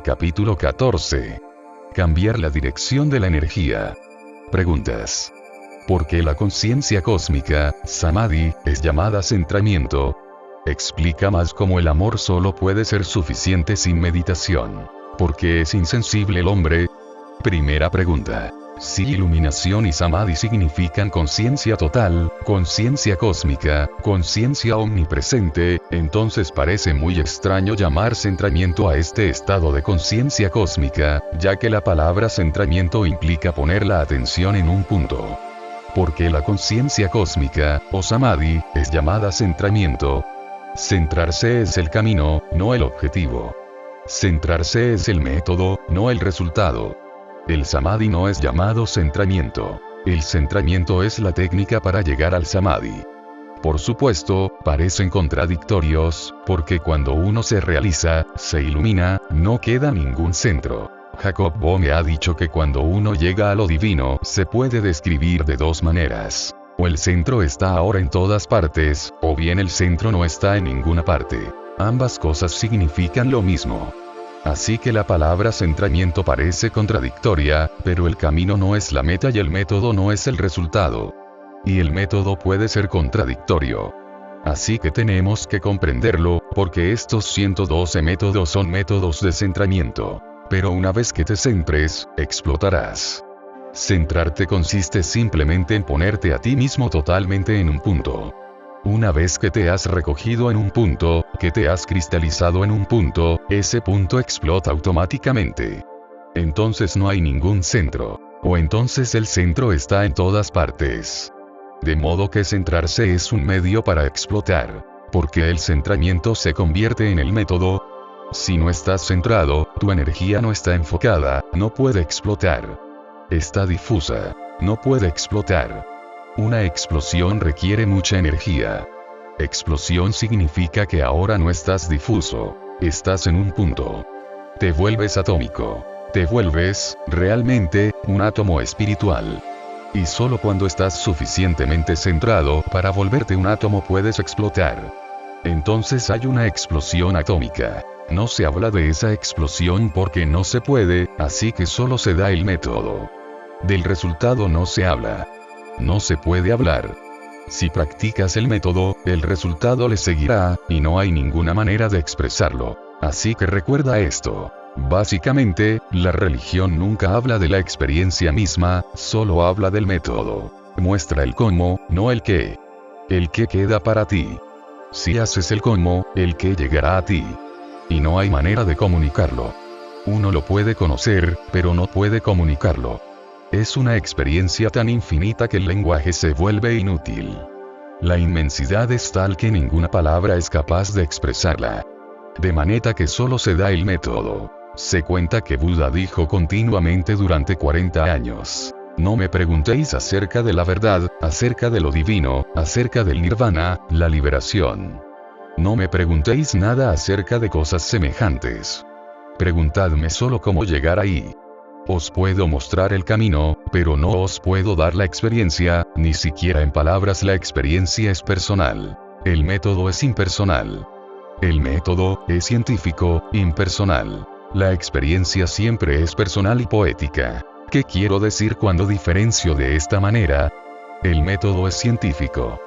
Capítulo 14. Cambiar la dirección de la energía. Preguntas. ¿Por qué la conciencia cósmica, Samadhi, es llamada centramiento? Explica más cómo el amor solo puede ser suficiente sin meditación. ¿Por qué es insensible el hombre? Primera pregunta. Si iluminación y Samadhi significan conciencia total, conciencia cósmica, conciencia omnipresente, entonces parece muy extraño llamar centramiento a este estado de conciencia cósmica, ya que la palabra centramiento implica poner la atención en un punto. ¿Por qué la conciencia cósmica, o Samadhi, es llamada centramiento? Centrarse es el camino, no el objetivo. Centrarse es el método, no el resultado. El Samadhi no es llamado centramiento. El centramiento es la técnica para llegar al Samadhi. Por supuesto, parecen contradictorios, porque cuando uno se realiza, se ilumina, no queda ningún centro. Jacob Boehme ha dicho que cuando uno llega a lo divino, se puede describir de dos maneras. O el centro está ahora en todas partes, o bien el centro no está en ninguna parte. Ambas cosas significan lo mismo. Así que la palabra centramiento parece contradictoria, pero el camino no es la meta y el método no es el resultado. Y el método puede ser contradictorio. Así que tenemos que comprenderlo, porque estos 112 métodos son métodos de centramiento. Pero una vez que te centres, explotarás. Centrarte consiste simplemente en ponerte a ti mismo totalmente en un punto. Una vez que te has recogido en un punto, que te has cristalizado en un punto, ese punto explota automáticamente. Entonces no hay ningún centro. O entonces el centro está en todas partes. De modo que centrarse es un medio para explotar. Porque el centramiento se convierte en el método. Si no estás centrado, tu energía no está enfocada, no puede explotar. Está difusa. No puede explotar. Una explosión requiere mucha energía. Explosión significa que ahora no estás difuso. Estás en un punto. Te vuelves atómico. Te vuelves, realmente, un átomo espiritual. Y solo cuando estás suficientemente centrado para volverte un átomo puedes explotar. Entonces hay una explosión atómica. No se habla de esa explosión porque no se puede, así que solo se da el método. Del resultado no se habla. No se puede hablar. Si practicas el método, el resultado le seguirá, y no hay ninguna manera de expresarlo. Así que recuerda esto. Básicamente, la religión nunca habla de la experiencia misma, solo habla del método. Muestra el cómo, no el qué. El qué queda para ti. Si haces el cómo, el qué llegará a ti. Y no hay manera de comunicarlo. Uno lo puede conocer, pero no puede comunicarlo. Es una experiencia tan infinita que el lenguaje se vuelve inútil. La inmensidad es tal que ninguna palabra es capaz de expresarla. De manera que solo se da el método. Se cuenta que Buda dijo continuamente durante 40 años. No me preguntéis acerca de la verdad, acerca de lo divino, acerca del nirvana, la liberación. No me preguntéis nada acerca de cosas semejantes. Preguntadme solo cómo llegar ahí. Os puedo mostrar el camino, pero no os puedo dar la experiencia, ni siquiera en palabras. La experiencia es personal. El método es impersonal. El método es científico, impersonal. La experiencia siempre es personal y poética. ¿Qué quiero decir cuando diferencio de esta manera? El método es científico.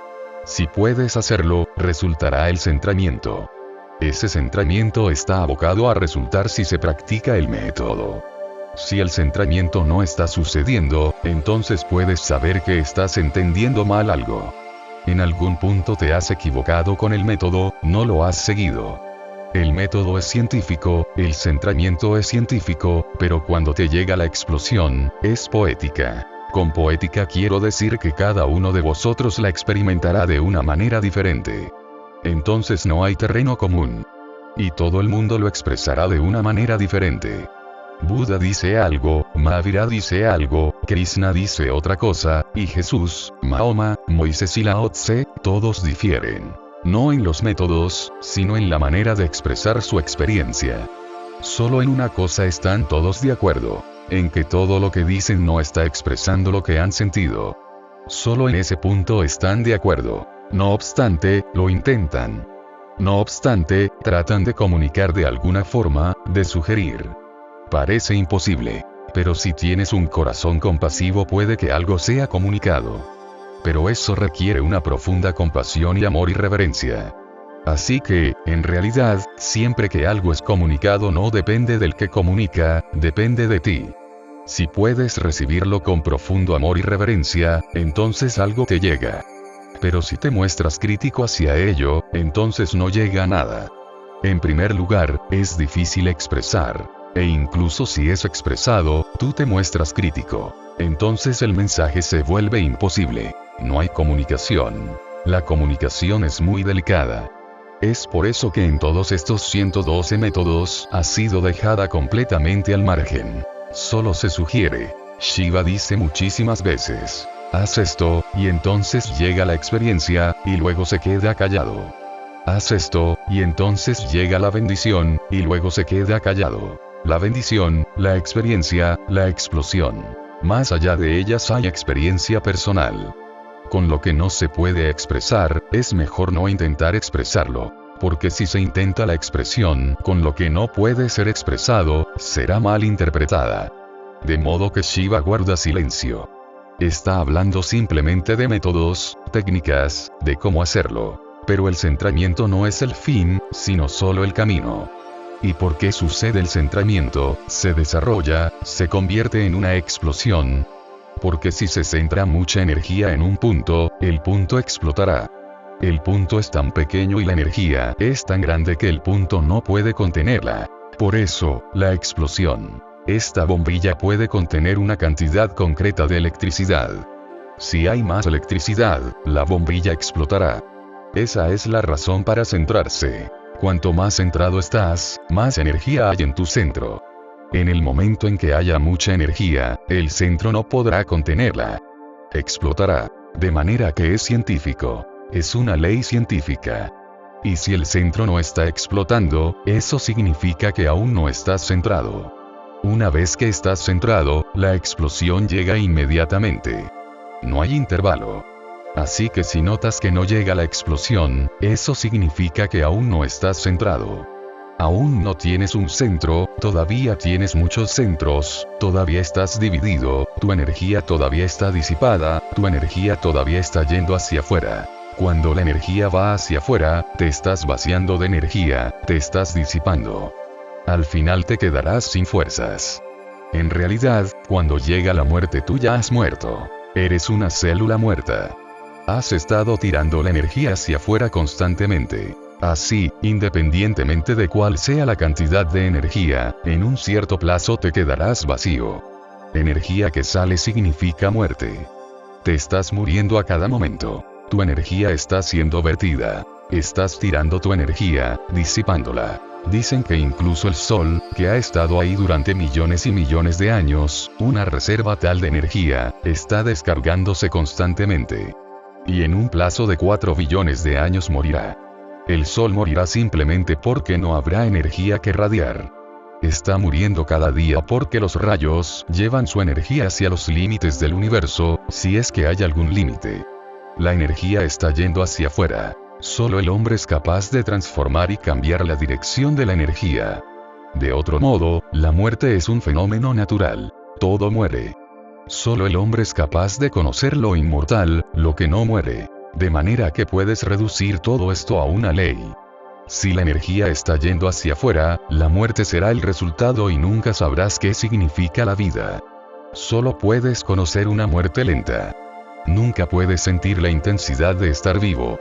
Si puedes hacerlo, resultará el centramiento. Ese centramiento está abocado a resultar si se practica el método. Si el centramiento no está sucediendo, entonces puedes saber que estás entendiendo mal algo. En algún punto te has equivocado con el método, no lo has seguido. El método es científico, el centramiento es científico, pero cuando te llega la explosión, es poética. Con poética quiero decir que cada uno de vosotros la experimentará de una manera diferente. Entonces no hay terreno común. Y todo el mundo lo expresará de una manera diferente. Buda dice algo, Mahavira dice algo, Krishna dice otra cosa, y Jesús, Mahoma, Moisés y Lao Tse, todos difieren. No en los métodos, sino en la manera de expresar su experiencia. Solo en una cosa están todos de acuerdo, en que todo lo que dicen no está expresando lo que han sentido. Solo en ese punto están de acuerdo. No obstante, lo intentan. No obstante, tratan de comunicar de alguna forma, de sugerir. Parece imposible. Pero si tienes un corazón compasivo puede que algo sea comunicado. Pero eso requiere una profunda compasión y amor y reverencia. Así que, en realidad, siempre que algo es comunicado no depende del que comunica, depende de ti. Si puedes recibirlo con profundo amor y reverencia, entonces algo te llega. Pero si te muestras crítico hacia ello, entonces no llega nada. En primer lugar, es difícil expresar. E incluso si es expresado, tú te muestras crítico. Entonces el mensaje se vuelve imposible. No hay comunicación. La comunicación es muy delicada. Es por eso que en todos estos 112 métodos ha sido dejada completamente al margen. Solo se sugiere. Shiva dice muchísimas veces: haz esto, y entonces llega la experiencia, y luego se queda callado. Haz esto, y entonces llega la bendición, y luego se queda callado. La bendición, la experiencia, la explosión. Más allá de ellas hay experiencia personal. Con lo que no se puede expresar, es mejor no intentar expresarlo. Porque si se intenta la expresión, con lo que no puede ser expresado, será mal interpretada. De modo que Shiva guarda silencio. Está hablando simplemente de métodos, técnicas, de cómo hacerlo. Pero el centramiento no es el fin, sino solo el camino. ¿Y por qué sucede el centramiento? Se desarrolla, se convierte en una explosión. Porque si se centra mucha energía en un punto, el punto explotará. El punto es tan pequeño y la energía es tan grande que el punto no puede contenerla. Por eso, la explosión. Esta bombilla puede contener una cantidad concreta de electricidad. Si hay más electricidad, la bombilla explotará. Esa es la razón para centrarse. Cuanto más centrado estás, más energía hay en tu centro. En el momento en que haya mucha energía, el centro no podrá contenerla. Explotará. De manera que es científico. Es una ley científica. Y si el centro no está explotando, eso significa que aún no estás centrado. Una vez que estás centrado, la explosión llega inmediatamente. No hay intervalo. Así que si notas que no llega la explosión, eso significa que aún no estás centrado. Aún no tienes un centro, todavía tienes muchos centros, todavía estás dividido, tu energía todavía está disipada, tu energía todavía está yendo hacia afuera. Cuando la energía va hacia afuera, te estás vaciando de energía, te estás disipando. Al final te quedarás sin fuerzas. En realidad, cuando llega la muerte tú ya has muerto. Eres una célula muerta. Has estado tirando la energía hacia afuera constantemente. Así, independientemente de cuál sea la cantidad de energía, en un cierto plazo te quedarás vacío. Energía que sale significa muerte. Te estás muriendo a cada momento. Tu energía está siendo vertida. Estás tirando tu energía, disipándola. Dicen que incluso el Sol, que ha estado ahí durante millones y millones de años, una reserva tal de energía, está descargándose constantemente. Y en un plazo de 4 billones de años morirá. El Sol morirá simplemente porque no habrá energía que radiar. Está muriendo cada día porque los rayos llevan su energía hacia los límites del universo, si es que hay algún límite. La energía está yendo hacia afuera. Solo el hombre es capaz de transformar y cambiar la dirección de la energía. De otro modo, la muerte es un fenómeno natural. Todo muere. Solo el hombre es capaz de conocer lo inmortal, lo que no muere. De manera que puedes reducir todo esto a una ley. Si la energía está yendo hacia afuera, la muerte será el resultado y nunca sabrás qué significa la vida. Solo puedes conocer una muerte lenta. Nunca puedes sentir la intensidad de estar vivo.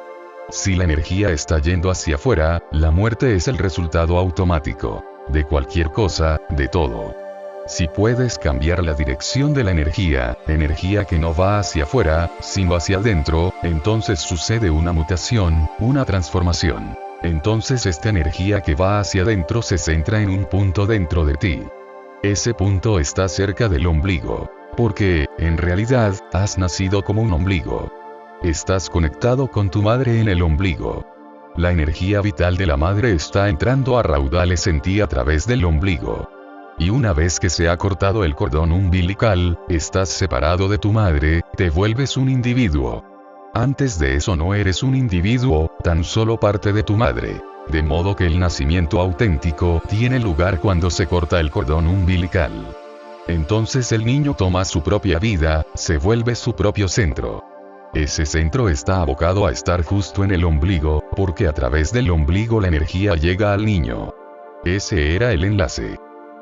Si la energía está yendo hacia afuera, la muerte es el resultado automático. De cualquier cosa, de todo. Si puedes cambiar la dirección de la energía que no va hacia afuera, sino hacia adentro, entonces sucede una mutación, una transformación. Entonces esta energía que va hacia adentro se centra en un punto dentro de ti. Ese punto está cerca del ombligo. Porque, en realidad, has nacido como un ombligo. Estás conectado con tu madre en el ombligo. La energía vital de la madre está entrando a raudales en ti a través del ombligo. Y una vez que se ha cortado el cordón umbilical, estás separado de tu madre, te vuelves un individuo. Antes de eso no eres un individuo, tan solo parte de tu madre. De modo que el nacimiento auténtico tiene lugar cuando se corta el cordón umbilical. Entonces el niño toma su propia vida, se vuelve su propio centro. Ese centro está abocado a estar justo en el ombligo, porque a través del ombligo la energía llega al niño. Ese era el enlace.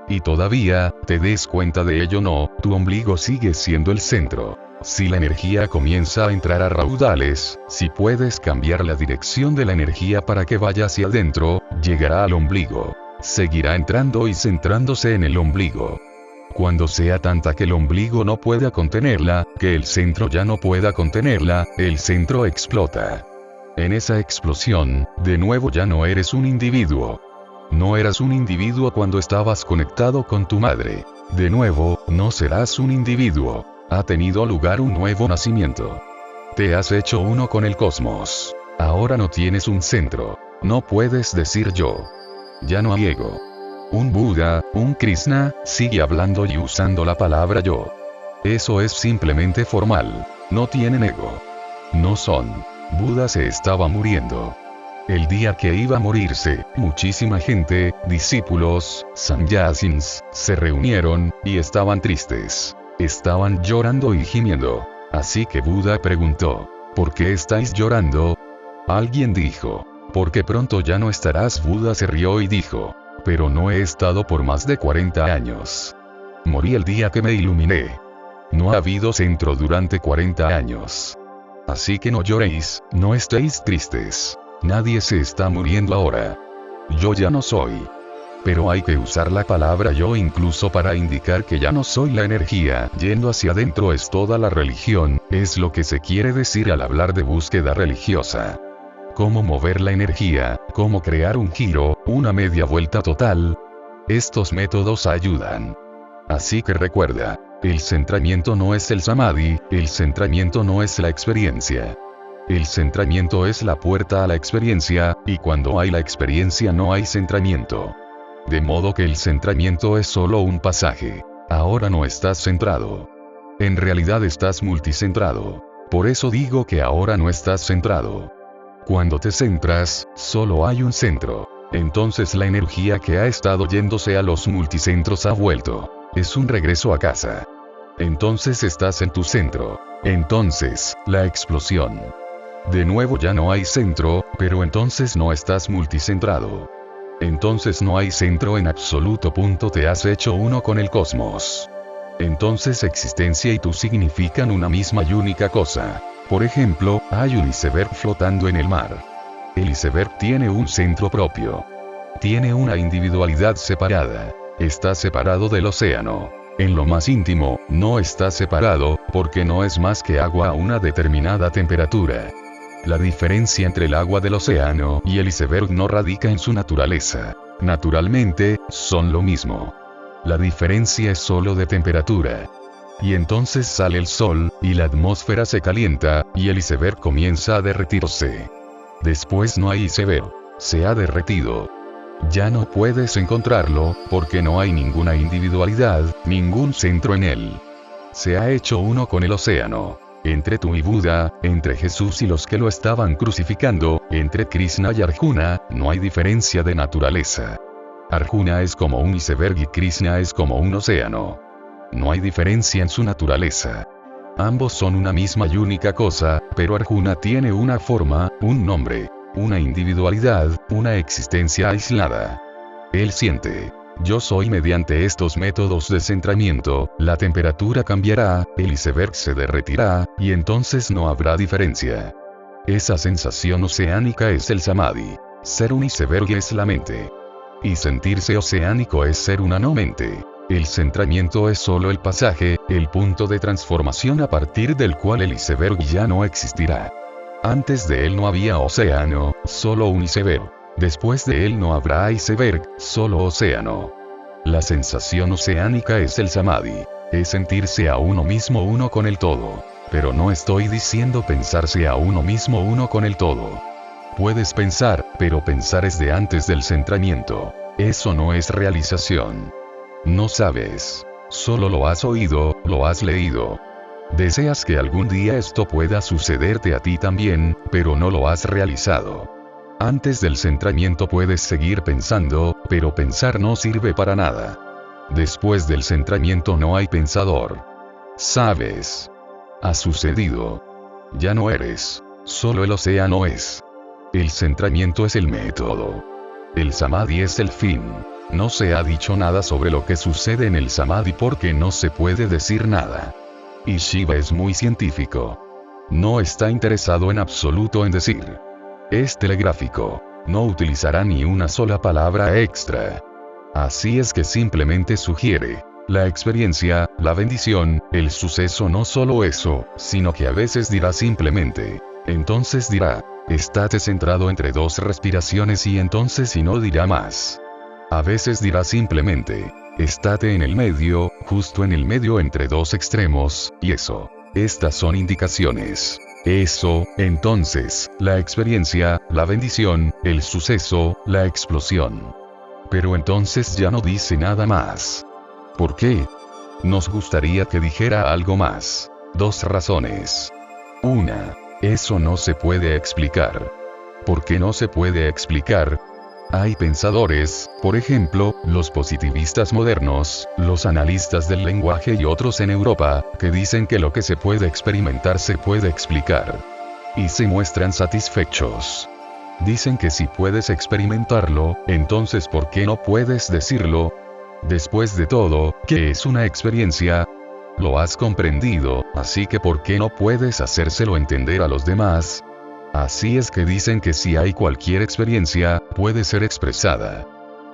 Y todavía, te des cuenta de ello no, tu ombligo sigue siendo el centro. Si la energía comienza a entrar a raudales, si puedes cambiar la dirección de la energía para que vaya hacia adentro, llegará al ombligo. Seguirá entrando y centrándose en el ombligo. Cuando sea tanta que el ombligo no pueda contenerla, que el centro ya no pueda contenerla, el centro explota. En esa explosión, de nuevo ya no eres un individuo. No eras un individuo cuando estabas conectado con tu madre. De nuevo, no serás un individuo. Ha tenido lugar un nuevo nacimiento. Te has hecho uno con el cosmos. Ahora no tienes un centro. No puedes decir yo. Ya no hay ego. Un Buda, un Krishna, sigue hablando y usando la palabra yo. Eso es simplemente formal. No tienen ego. No son. Buda se estaba muriendo. El día que iba a morirse, muchísima gente, discípulos, sannyasins, se reunieron, y estaban tristes. Estaban llorando y gimiendo. Así que Buda preguntó, ¿por qué estáis llorando? Alguien dijo, porque pronto ya no estarás. Buda se rió y dijo, pero no he estado por más de 40 años. Morí el día que me iluminé. No ha habido centro durante 40 años. Así que no lloréis, no estéis tristes. Nadie se está muriendo ahora. Yo ya no soy. Pero hay que usar la palabra yo incluso para indicar que ya no soy la energía. Yendo hacia adentro es toda la religión, es lo que se quiere decir al hablar de búsqueda religiosa. Cómo mover la energía, cómo crear un giro, una media vuelta total. Estos métodos ayudan. Así que recuerda, el centramiento no es el samadhi, el centramiento no es la experiencia. El centramiento es la puerta a la experiencia, y cuando hay la experiencia no hay centramiento. De modo que el centramiento es solo un pasaje. Ahora no estás centrado. En realidad estás multicentrado. Por eso digo que ahora no estás centrado. Cuando te centras, solo hay un centro. Entonces la energía que ha estado yéndose a los multicentros ha vuelto. Es un regreso a casa. Entonces estás en tu centro. Entonces, la explosión. De nuevo ya no hay centro, pero entonces no estás multicentrado. Entonces no hay centro en absoluto. Te has hecho uno con el cosmos. Entonces existencia y tú significan una misma y única cosa. Por ejemplo, hay un iceberg flotando en el mar. El iceberg tiene un centro propio. Tiene una individualidad separada. Está separado del océano. En lo más íntimo, no está separado, porque no es más que agua a una determinada temperatura. La diferencia entre el agua del océano y el iceberg no radica en su naturaleza. Naturalmente, son lo mismo. La diferencia es solo de temperatura. Y entonces sale el sol, y la atmósfera se calienta, y el iceberg comienza a derretirse. Después no hay iceberg. Se ha derretido. Ya no puedes encontrarlo, porque no hay ninguna individualidad, ningún centro en él. Se ha hecho uno con el océano. Entre tú y Buda, entre Jesús y los que lo estaban crucificando, entre Krishna y Arjuna, no hay diferencia de naturaleza. Arjuna es como un iceberg y Krishna es como un océano. No hay diferencia en su naturaleza. Ambos son una misma y única cosa, pero Arjuna tiene una forma, un nombre, una individualidad, una existencia aislada. Él siente. Yo soy mediante estos métodos de centramiento, la temperatura cambiará, el iceberg se derretirá, y entonces no habrá diferencia. Esa sensación oceánica es el samadhi. Ser un iceberg es la mente. Y sentirse oceánico es ser una no mente. El centramiento es solo el pasaje, el punto de transformación a partir del cual el iceberg ya no existirá. Antes de él no había océano, solo un iceberg. Después de él no habrá iceberg, solo océano. La sensación oceánica es el samadhi. Es sentirse a uno mismo uno con el todo. Pero no estoy diciendo pensarse a uno mismo uno con el todo. Puedes pensar, pero pensar es de antes del centramiento. Eso no es realización. No sabes. Solo lo has oído, lo has leído. Deseas que algún día esto pueda sucederte a ti también, pero no lo has realizado. Antes del centramiento puedes seguir pensando, pero pensar no sirve para nada. Después del centramiento no hay pensador. ¿Sabes? Ha sucedido. Ya no eres. Solo el océano es. El centramiento es el método. El samadhi es el fin. No se ha dicho nada sobre lo que sucede en el samadhi porque no se puede decir nada. Y Shiva es muy científico. No está interesado en absoluto en decir. Es telegráfico. No utilizará ni una sola palabra extra. Así es que simplemente sugiere. La experiencia, la bendición, el suceso, no solo eso, sino que a veces dirá simplemente. Entonces dirá. Estate centrado entre dos respiraciones y entonces y no dirá más. A veces dirá simplemente. Estate en el medio, justo en el medio entre dos extremos, y eso. Estas son indicaciones. Eso, entonces, la experiencia, la bendición, el suceso, la explosión. Pero entonces ya no dice nada más. ¿Por qué? Nos gustaría que dijera algo más. Dos razones. Una. Eso no se puede explicar. ¿Por qué no se puede explicar? Hay pensadores, por ejemplo, los positivistas modernos, los analistas del lenguaje y otros en Europa, que dicen que lo que se puede experimentar se puede explicar. Y se muestran satisfechos. Dicen que si puedes experimentarlo, entonces ¿por qué no puedes decirlo? Después de todo, ¿qué es una experiencia? Lo has comprendido, así que ¿por qué no puedes hacérselo entender a los demás? Así es que dicen que si hay cualquier experiencia, puede ser expresada.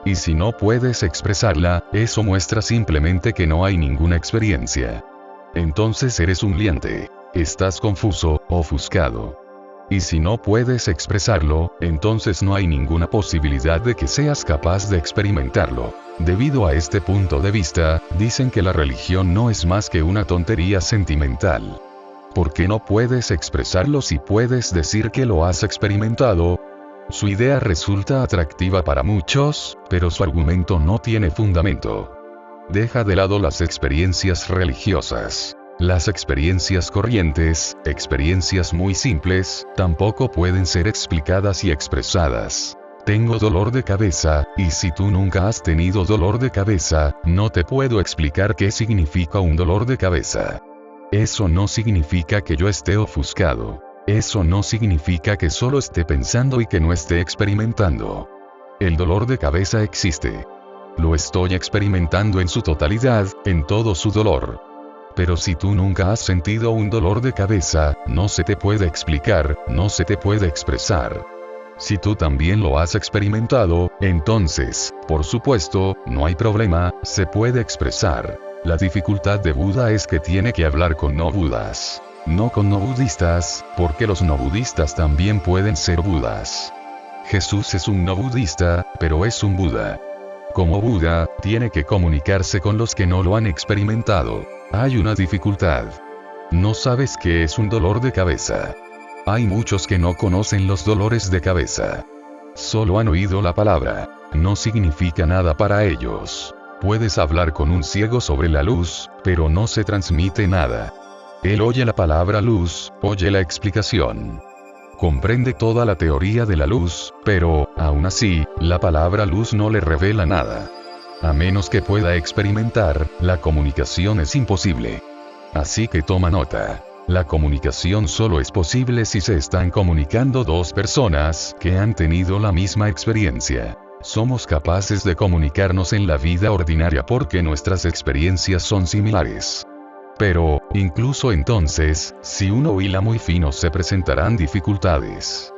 Y si no puedes expresarla, eso muestra simplemente que no hay ninguna experiencia. Entonces eres un liante. Estás confuso, ofuscado. Y si no puedes expresarlo, entonces no hay ninguna posibilidad de que seas capaz de experimentarlo. Debido a este punto de vista, dicen que la religión no es más que una tontería sentimental. ¿Por qué no puedes expresarlo si puedes decir que lo has experimentado? Su idea resulta atractiva para muchos, pero su argumento no tiene fundamento. Deja de lado las experiencias religiosas. Las experiencias corrientes, experiencias muy simples, tampoco pueden ser explicadas y expresadas. Tengo dolor de cabeza, y si tú nunca has tenido dolor de cabeza, no te puedo explicar qué significa un dolor de cabeza. Eso no significa que yo esté ofuscado. Eso no significa que solo esté pensando y que no esté experimentando. El dolor de cabeza existe. Lo estoy experimentando en su totalidad, en todo su dolor. Pero si tú nunca has sentido un dolor de cabeza, no se te puede explicar, no se te puede expresar. Si tú también lo has experimentado, entonces, por supuesto, no hay problema, se puede expresar. La dificultad de Buda es que tiene que hablar con no budas. No con no budistas, porque los no budistas también pueden ser budas. Jesús es un no budista, pero es un Buda. Como Buda, tiene que comunicarse con los que no lo han experimentado. Hay una dificultad. No sabes qué es un dolor de cabeza. Hay muchos que no conocen los dolores de cabeza. Solo han oído la palabra. No significa nada para ellos. Puedes hablar con un ciego sobre la luz, pero no se transmite nada. Él oye la palabra luz, oye la explicación. Comprende toda la teoría de la luz, pero, aún así, la palabra luz no le revela nada. A menos que pueda experimentar, la comunicación es imposible. Así que toma nota. La comunicación solo es posible si se están comunicando dos personas que han tenido la misma experiencia. Somos capaces de comunicarnos en la vida ordinaria porque nuestras experiencias son similares. Pero, incluso entonces, si uno hila muy fino se presentarán dificultades.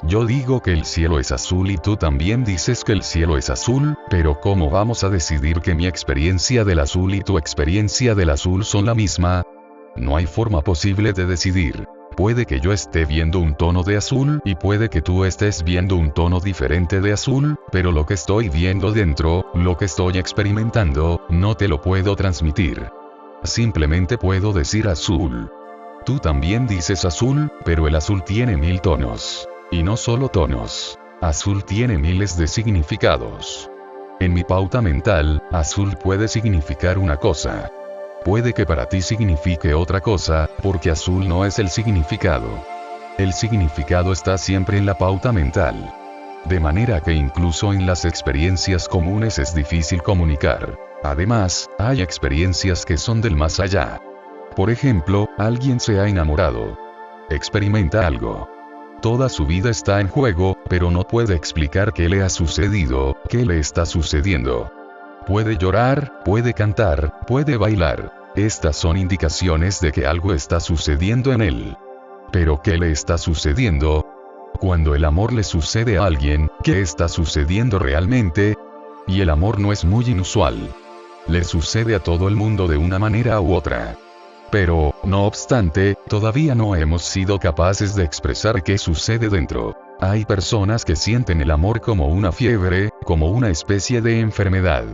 Yo digo que el cielo es azul y tú también dices que el cielo es azul, pero ¿cómo vamos a decidir que mi experiencia del azul y tu experiencia del azul son la misma? No hay forma posible de decidir. Puede que yo esté viendo un tono de azul y puede que tú estés viendo un tono diferente de azul, pero lo que estoy viendo dentro, lo que estoy experimentando, no te lo puedo transmitir. Simplemente puedo decir azul. Tú también dices azul, pero el azul tiene 1000 tonos. Y no solo tonos. Azul tiene miles de significados. En mi pauta mental, azul puede significar una cosa. Puede que para ti signifique otra cosa, porque azul no es el significado. El significado está siempre en la pauta mental. De manera que incluso en las experiencias comunes es difícil comunicar. Además, hay experiencias que son del más allá. Por ejemplo, alguien se ha enamorado. Experimenta algo. Toda su vida está en juego, pero no puede explicar qué le ha sucedido, qué le está sucediendo. Puede llorar, puede cantar, puede bailar. Estas son indicaciones de que algo está sucediendo en él. ¿Pero qué le está sucediendo? Cuando el amor le sucede a alguien, ¿qué está sucediendo realmente? Y el amor no es muy inusual. Le sucede a todo el mundo de una manera u otra. Pero, no obstante, todavía no hemos sido capaces de expresar qué sucede dentro. Hay personas que sienten el amor como una fiebre, como una especie de enfermedad.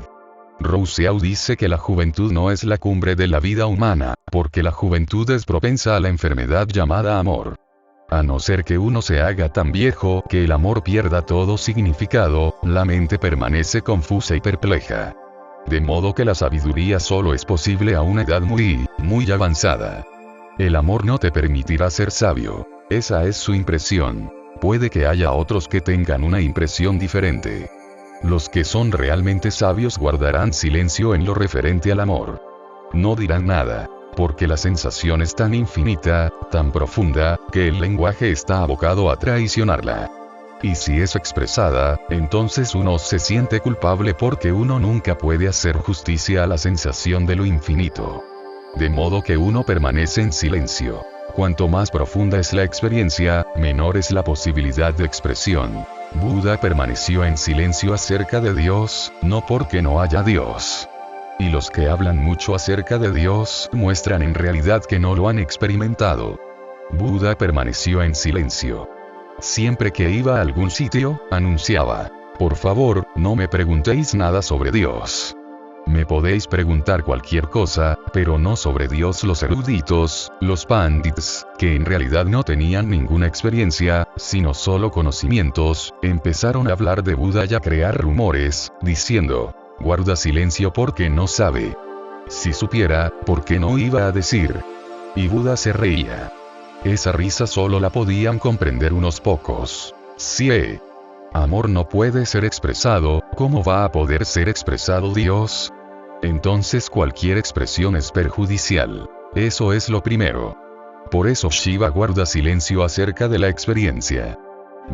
Rousseau dice que la juventud no es la cumbre de la vida humana, porque la juventud es propensa a la enfermedad llamada amor. A no ser que uno se haga tan viejo que el amor pierda todo significado, la mente permanece confusa y perpleja. De modo que la sabiduría solo es posible a una edad muy avanzada. El amor no te permitirá ser sabio. Esa es su impresión. Puede que haya otros que tengan una impresión diferente. Los que son realmente sabios guardarán silencio en lo referente al amor. No dirán nada, porque la sensación es tan infinita, tan profunda, que el lenguaje está abocado a traicionarla. Y si es expresada, entonces uno se siente culpable porque uno nunca puede hacer justicia a la sensación de lo infinito. De modo que uno permanece en silencio. Cuanto más profunda es la experiencia, menor es la posibilidad de expresión. Buda permaneció en silencio acerca de Dios, no porque no haya Dios. Y los que hablan mucho acerca de Dios muestran en realidad que no lo han experimentado. Buda permaneció en silencio. Siempre que iba a algún sitio, anunciaba: por favor, no me preguntéis nada sobre Dios. Me podéis preguntar cualquier cosa, pero no sobre Dios. Los eruditos, los pandits, que en realidad no tenían ninguna experiencia, sino solo conocimientos, empezaron a hablar de Buda y a crear rumores, diciendo: guarda silencio porque no sabe. Si supiera, ¿por qué no iba a decir? Y Buda se reía. Esa risa solo la podían comprender unos pocos. Si amor no puede ser expresado, ¿cómo va a poder ser expresado Dios? Entonces cualquier expresión es perjudicial. Eso es lo primero. Por eso Shiva guarda silencio acerca de la experiencia.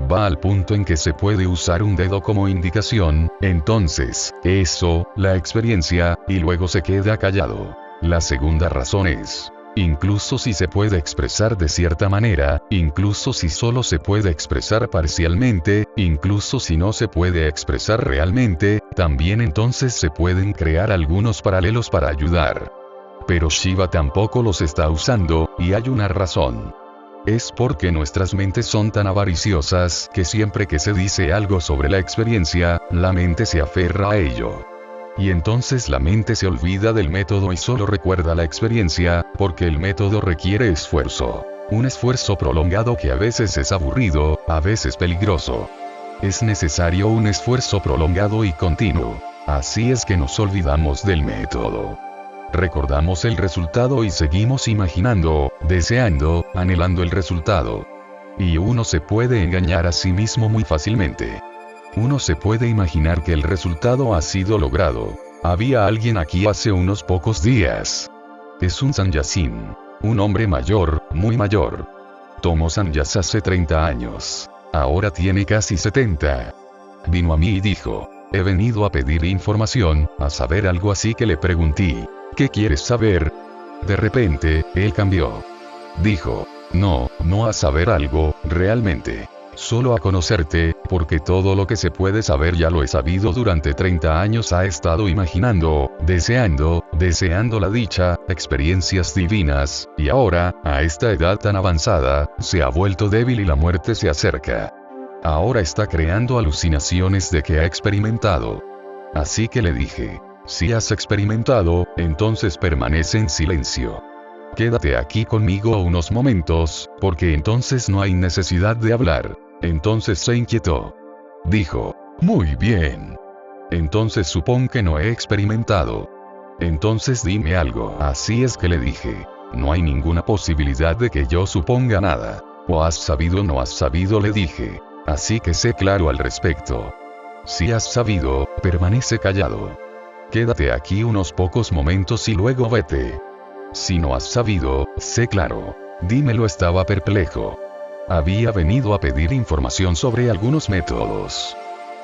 Va al punto en que se puede usar un dedo como indicación, entonces, eso, la experiencia, y luego se queda callado. La segunda razón es: incluso si se puede expresar de cierta manera, incluso si solo se puede expresar parcialmente, incluso si no se puede expresar realmente, también entonces se pueden crear algunos paralelos para ayudar. Pero Shiva tampoco los está usando, y hay una razón. Es porque nuestras mentes son tan avariciosas que siempre que se dice algo sobre la experiencia, la mente se aferra a ello. Y entonces la mente se olvida del método y solo recuerda la experiencia, porque el método requiere esfuerzo. Un esfuerzo prolongado que a veces es aburrido, a veces peligroso. Es necesario un esfuerzo prolongado y continuo. Así es que nos olvidamos del método. Recordamos el resultado y seguimos imaginando, deseando, anhelando el resultado. Y uno se puede engañar a sí mismo muy fácilmente. Uno se puede imaginar que el resultado ha sido logrado. Había alguien aquí hace unos pocos días. Es un sannyasin. Un hombre mayor, muy mayor. Tomó sannyas hace 30 años. Ahora tiene casi 70. Vino a mí y dijo: he venido a pedir información, a saber algo, así que le pregunté: ¿qué quieres saber? De repente, él cambió. Dijo: no a saber algo, realmente. Solo a conocerte, porque todo lo que se puede saber ya lo he sabido durante 30 años. Ha estado imaginando, deseando la dicha, experiencias divinas, y ahora, a esta edad tan avanzada, se ha vuelto débil y la muerte se acerca. Ahora está creando alucinaciones de que ha experimentado. Así que le dije: si has experimentado, entonces permanece en silencio. Quédate aquí conmigo unos momentos, porque entonces no hay necesidad de hablar. Entonces se inquietó. Dijo: muy bien. Entonces supón que no he experimentado. Entonces dime algo. Así es que le dije. No hay ninguna posibilidad de que yo suponga nada. O has sabido o no has sabido, le dije. Así que sé claro al respecto. Si has sabido, permanece callado. Quédate aquí unos pocos momentos y luego vete. Si no has sabido, sé claro. Dímelo. Estaba perplejo. Había venido a pedir información sobre algunos métodos.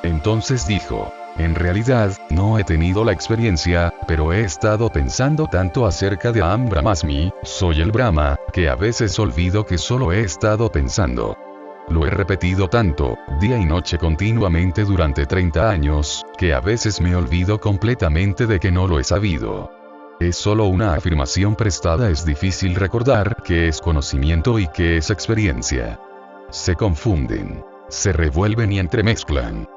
Entonces dijo, en realidad, no he tenido la experiencia, pero he estado pensando tanto acerca de Aham Brahmasmi, soy el Brahma, que a veces olvido que solo he estado pensando. Lo he repetido tanto, día y noche continuamente durante 30 años, que a veces me olvido completamente de que no lo he sabido. Es solo una afirmación prestada. Es difícil recordar qué es conocimiento y qué es experiencia. Se confunden, se revuelven y entremezclan.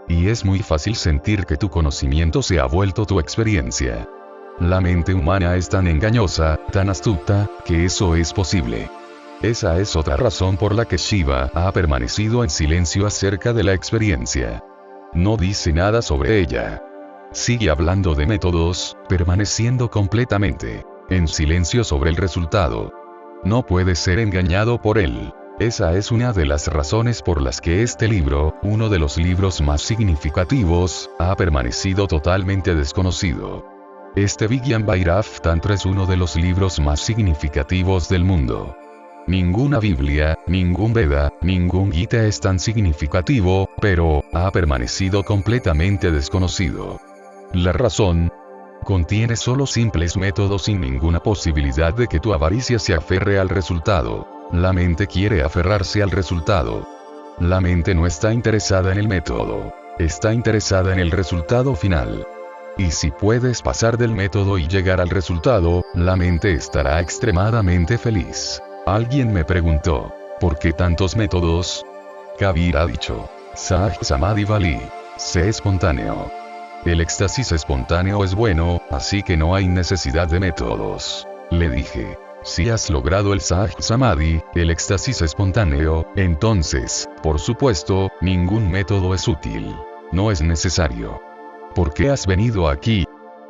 Y es muy fácil sentir que tu conocimiento se ha vuelto tu experiencia. La mente humana es tan engañosa, tan astuta, que eso es posible. Esa es otra razón por la que Shiva ha permanecido en silencio acerca de la experiencia. No dice nada sobre ella. Sigue hablando de métodos, permaneciendo completamente en silencio sobre el resultado. No puede ser engañado por él. Esa es una de las razones por las que este libro, uno de los libros más significativos, ha permanecido totalmente desconocido. Este Vigyan Bhairav Tantra es uno de los libros más significativos del mundo. Ninguna Biblia, ningún Veda, ningún Gita es tan significativo, pero ha permanecido completamente desconocido. La razón: contiene solo simples métodos sin ninguna posibilidad de que tu avaricia se aferre al resultado. La mente quiere aferrarse al resultado. La mente no está interesada en el método. Está interesada en el resultado final. Y si puedes pasar del método y llegar al resultado, la mente estará extremadamente feliz. Alguien me preguntó, ¿por qué tantos métodos? Kabir ha dicho, Sahaj Samadhi Vali. Sé espontáneo. El éxtasis espontáneo es bueno, así que no hay necesidad de métodos. Le dije, si has logrado el Sahaj Samadhi, el éxtasis espontáneo, entonces, por supuesto, ningún método es útil. No es necesario. ¿Por qué has venido aquí?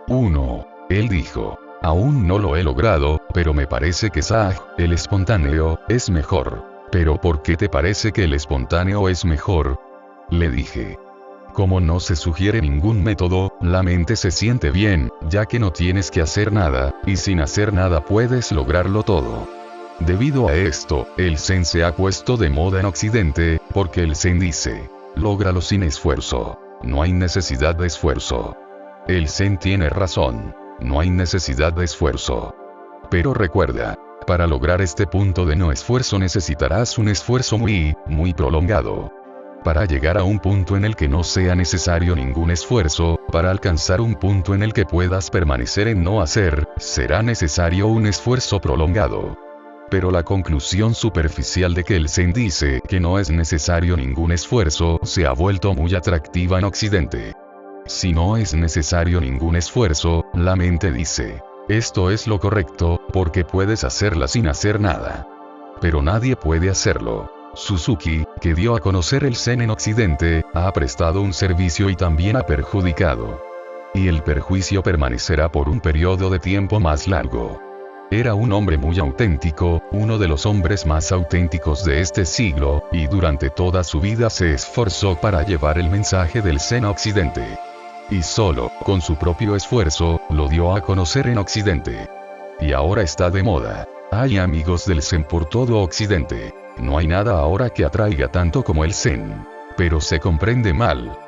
1. Él dijo, aún no lo he logrado, pero me parece que Sahaj, el espontáneo, es mejor. ¿Pero por qué te parece que el espontáneo es mejor? Le dije. Como no se sugiere ningún método, la mente se siente bien, ya que no tienes que hacer nada, y sin hacer nada puedes lograrlo todo. Debido a esto, el Zen se ha puesto de moda en Occidente, porque el Zen dice, lógralo sin esfuerzo. No hay necesidad de esfuerzo. El Zen tiene razón. No hay necesidad de esfuerzo. Pero recuerda, para lograr este punto de no esfuerzo necesitarás un esfuerzo muy prolongado. Para llegar a un punto en el que no sea necesario ningún esfuerzo, para alcanzar un punto en el que puedas permanecer en no hacer, será necesario un esfuerzo prolongado. Pero la conclusión superficial de que el Zen dice que no es necesario ningún esfuerzo se ha vuelto muy atractiva en Occidente. Si no es necesario ningún esfuerzo, la mente dice, esto es lo correcto, porque puedes hacerla sin hacer nada. Pero nadie puede hacerlo. Suzuki, que dio a conocer el Zen en Occidente, ha prestado un servicio y también ha perjudicado. Y el perjuicio permanecerá por un periodo de tiempo más largo. Era un hombre muy auténtico, uno de los hombres más auténticos de este siglo, y durante toda su vida se esforzó para llevar el mensaje del Zen a Occidente. Y solo, con su propio esfuerzo, lo dio a conocer en Occidente. Y ahora está de moda. Hay amigos del Zen por todo Occidente. No hay nada ahora que atraiga tanto como el Zen. Pero se comprende mal.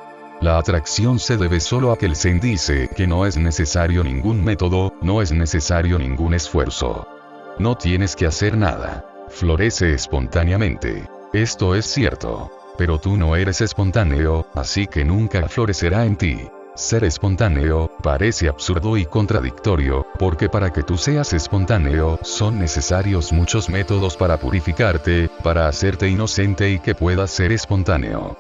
La atracción se debe solo a que el Zen dice que no es necesario ningún método, no es necesario ningún esfuerzo. No tienes que hacer nada. Florece espontáneamente. Esto es cierto. Pero tú no eres espontáneo, así que nunca florecerá en ti. Ser espontáneo parece absurdo y contradictorio, porque para que tú seas espontáneo son necesarios muchos métodos para purificarte, para hacerte inocente y que puedas ser espontáneo.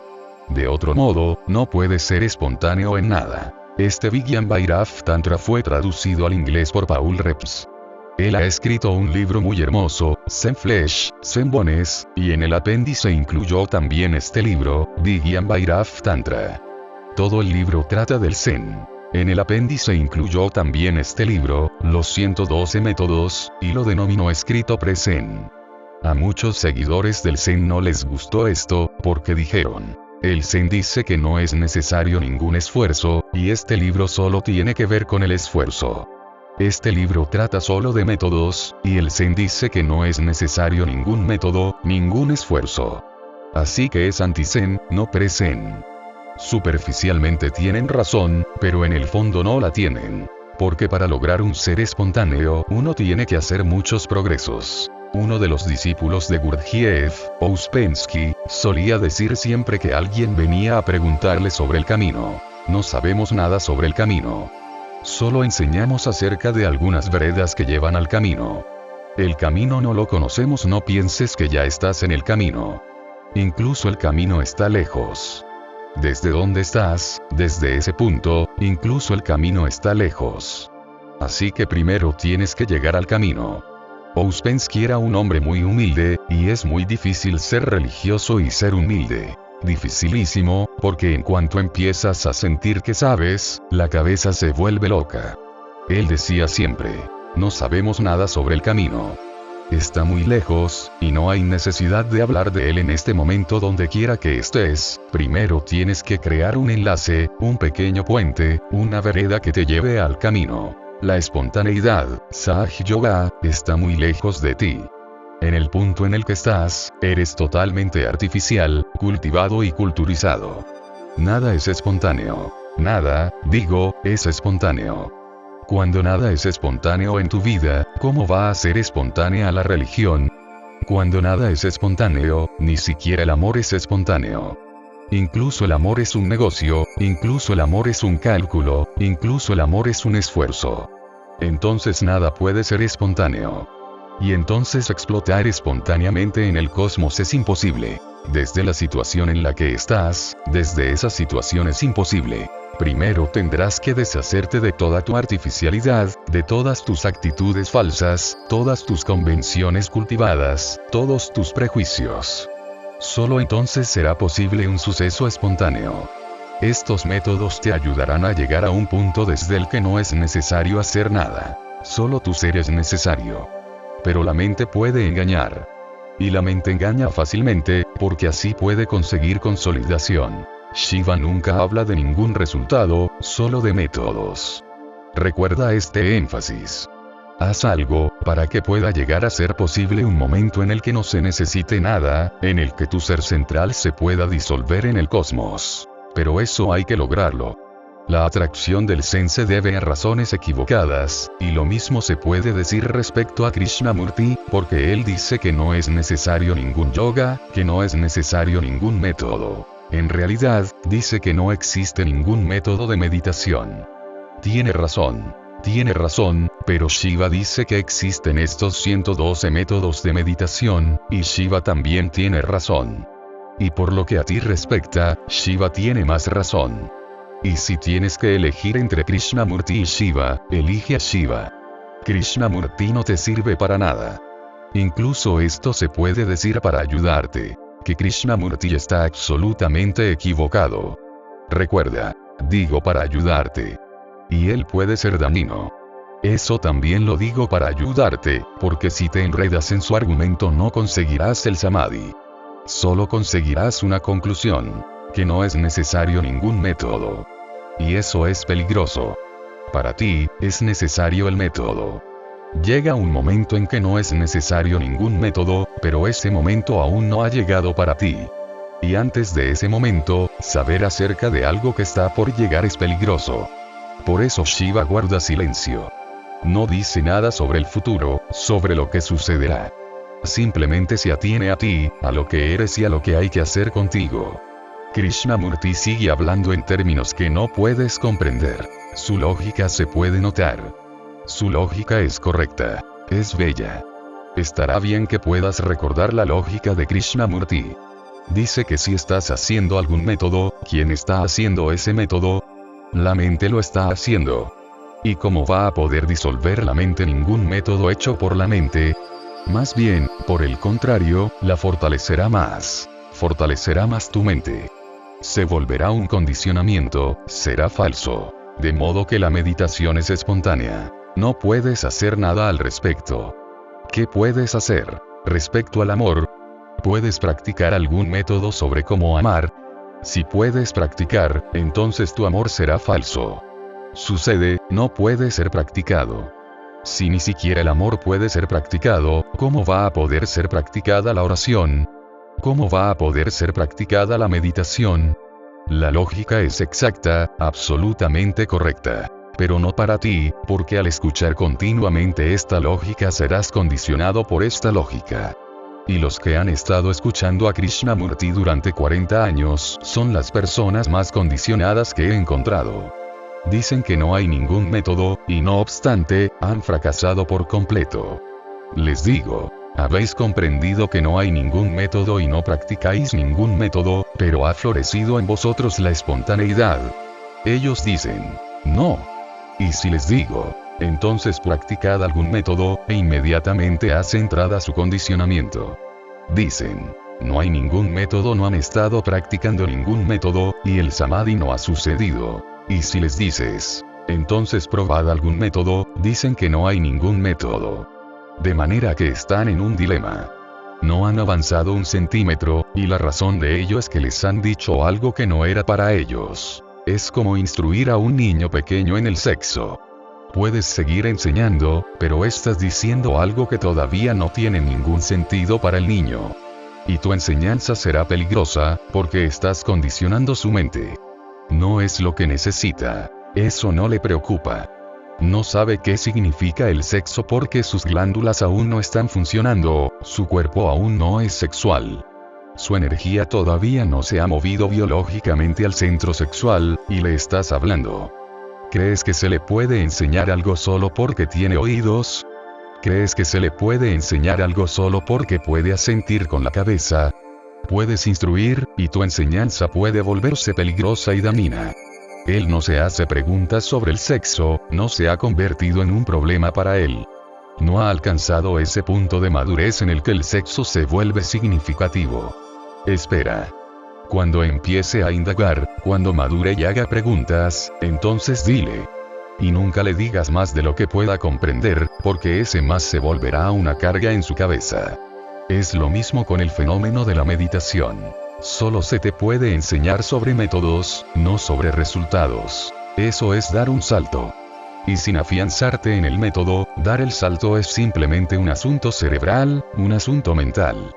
De otro modo, no puedes ser espontáneo en nada. Este Vigyan Bhairav Tantra fue traducido al inglés por Paul Reps. Él ha escrito un libro muy hermoso, Zen Flesh, Zen Bones, y en el apéndice incluyó también este libro, Vigyan Bhairav Tantra. Todo el libro trata del Zen. En el apéndice incluyó también este libro, los 112 métodos, y lo denominó escrito pre-Zen. A muchos seguidores del Zen no les gustó esto, porque dijeron, el Zen dice que no es necesario ningún esfuerzo, y este libro solo tiene que ver con el esfuerzo. Este libro trata solo de métodos, y el Zen dice que no es necesario ningún método, ningún esfuerzo. Así que es anti-Zen, no pre-Zen. Superficialmente tienen razón, pero en el fondo no la tienen. Porque para lograr un ser espontáneo, uno tiene que hacer muchos progresos. Uno de los discípulos de Gurdjieff, Ouspensky, solía decir siempre que alguien venía a preguntarle sobre el camino. No sabemos nada sobre el camino. Solo enseñamos acerca de algunas veredas que llevan al camino. El camino no lo conocemos, no pienses que ya estás en el camino. Incluso el camino está lejos. Desde donde estás, desde ese punto, incluso el camino está lejos. Así que primero tienes que llegar al camino. Ouspensky era un hombre muy humilde, y es muy difícil ser religioso y ser humilde. Dificilísimo, porque en cuanto empiezas a sentir que sabes, la cabeza se vuelve loca. Él decía siempre, no sabemos nada sobre el camino. Está muy lejos, y no hay necesidad de hablar de él en este momento donde quiera que estés, primero tienes que crear un enlace, un pequeño puente, una vereda que te lleve al camino. La espontaneidad, Saj Yoga, está muy lejos de ti. En el punto en el que estás, eres totalmente artificial, cultivado y culturizado. Nada es espontáneo. Nada, digo, es espontáneo. Cuando nada es espontáneo en tu vida, ¿cómo va a ser espontánea la religión? Cuando nada es espontáneo, ni siquiera el amor es espontáneo. Incluso el amor es un negocio, incluso el amor es un cálculo, incluso el amor es un esfuerzo. Entonces nada puede ser espontáneo. Y entonces explotar espontáneamente en el cosmos es imposible. Desde la situación en la que estás, desde esa situación es imposible. Primero tendrás que deshacerte de toda tu artificialidad, de todas tus actitudes falsas, todas tus convenciones cultivadas, todos tus prejuicios. Solo entonces será posible un suceso espontáneo. Estos métodos te ayudarán a llegar a un punto desde el que no es necesario hacer nada. Solo tu ser es necesario. Pero la mente puede engañar. Y la mente engaña fácilmente, porque así puede conseguir consolidación. Shiva nunca habla de ningún resultado, solo de métodos. Recuerda este énfasis. Haz algo, para que pueda llegar a ser posible un momento en el que no se necesite nada, en el que tu ser central se pueda disolver en el cosmos. Pero eso hay que lograrlo. La atracción del Zen se debe a razones equivocadas, y lo mismo se puede decir respecto a Krishnamurti, porque él dice que no es necesario ningún yoga, que no es necesario ningún método. En realidad, dice que no existe ningún método de meditación. Tiene razón, pero Shiva dice que existen estos 112 métodos de meditación, y Shiva también tiene razón. Y por lo que a ti respecta, Shiva tiene más razón. Y si tienes que elegir entre Krishnamurti y Shiva, elige a Shiva. Krishnamurti no te sirve para nada. Incluso esto se puede decir para ayudarte, que Krishnamurti está absolutamente equivocado. Recuerda, digo para ayudarte. Y él puede ser dañino. Eso también lo digo para ayudarte, porque si te enredas en su argumento no conseguirás el samadhi. Solo conseguirás una conclusión, que no es necesario ningún método. Y eso es peligroso. Para ti, es necesario el método. Llega un momento en que no es necesario ningún método, pero ese momento aún no ha llegado para ti. Y antes de ese momento, saber acerca de algo que está por llegar es peligroso. Por eso Shiva guarda silencio. No dice nada sobre el futuro, sobre lo que sucederá. Simplemente se atiene a ti, a lo que eres y a lo que hay que hacer contigo. Krishnamurti sigue hablando en términos que no puedes comprender. Su lógica se puede notar. Su lógica es correcta. Es bella. Estará bien que puedas recordar la lógica de Krishnamurti. Dice que si estás haciendo algún método, ¿quién está haciendo ese método? La mente lo está haciendo. ¿Y cómo va a poder disolver la mente ningún método hecho por la mente? Más bien, por el contrario, la fortalecerá más. Fortalecerá más tu mente. Se volverá un condicionamiento, será falso. De modo que la meditación es espontánea. No puedes hacer nada al respecto. ¿Qué puedes hacer? Respecto al amor, ¿puedes practicar algún método sobre cómo amar? Si puedes practicar, entonces tu amor será falso. Sucede, no puede ser practicado. Si ni siquiera el amor puede ser practicado, ¿cómo va a poder ser practicada la oración? ¿Cómo va a poder ser practicada la meditación? La lógica es exacta, absolutamente correcta. Pero no para ti, porque al escuchar continuamente esta lógica serás condicionado por esta lógica. Y los que han estado escuchando a Krishnamurti durante 40 años son las personas más condicionadas que he encontrado. Dicen que no hay ningún método, y no obstante, han fracasado por completo. Les digo, habéis comprendido que no hay ningún método y no practicáis ningún método, pero ha florecido en vosotros la espontaneidad. Ellos dicen, no. Y si les digo, entonces practicad algún método, e inmediatamente hace entrada su condicionamiento. Dicen, no hay ningún método, no han estado practicando ningún método, y el samadhi no ha sucedido. Y si les dices, entonces probad algún método, dicen que no hay ningún método. De manera que están en un dilema. No han avanzado un centímetro, y la razón de ello es que les han dicho algo que no era para ellos. Es como instruir a un niño pequeño en el sexo. Puedes seguir enseñando, pero estás diciendo algo que todavía no tiene ningún sentido para el niño. Y tu enseñanza será peligrosa, porque estás condicionando su mente. No es lo que necesita. Eso no le preocupa. No sabe qué significa el sexo porque sus glándulas aún no están funcionando, su cuerpo aún no es sexual. Su energía todavía no se ha movido biológicamente al centro sexual, y le estás hablando. ¿Crees que se le puede enseñar algo solo porque tiene oídos? ¿Crees que se le puede enseñar algo solo porque puede asentir con la cabeza? Puedes instruir, y tu enseñanza puede volverse peligrosa y dañina. Él no se hace preguntas sobre el sexo, no se ha convertido en un problema para él. No ha alcanzado ese punto de madurez en el que el sexo se vuelve significativo. Espera. Cuando empiece a indagar, cuando madure y haga preguntas, entonces dile. Y nunca le digas más de lo que pueda comprender, porque ese más se volverá una carga en su cabeza. Es lo mismo con el fenómeno de la meditación. Solo se te puede enseñar sobre métodos, no sobre resultados. Eso es dar un salto. Y sin afianzarte en el método, dar el salto es simplemente un asunto cerebral, un asunto mental.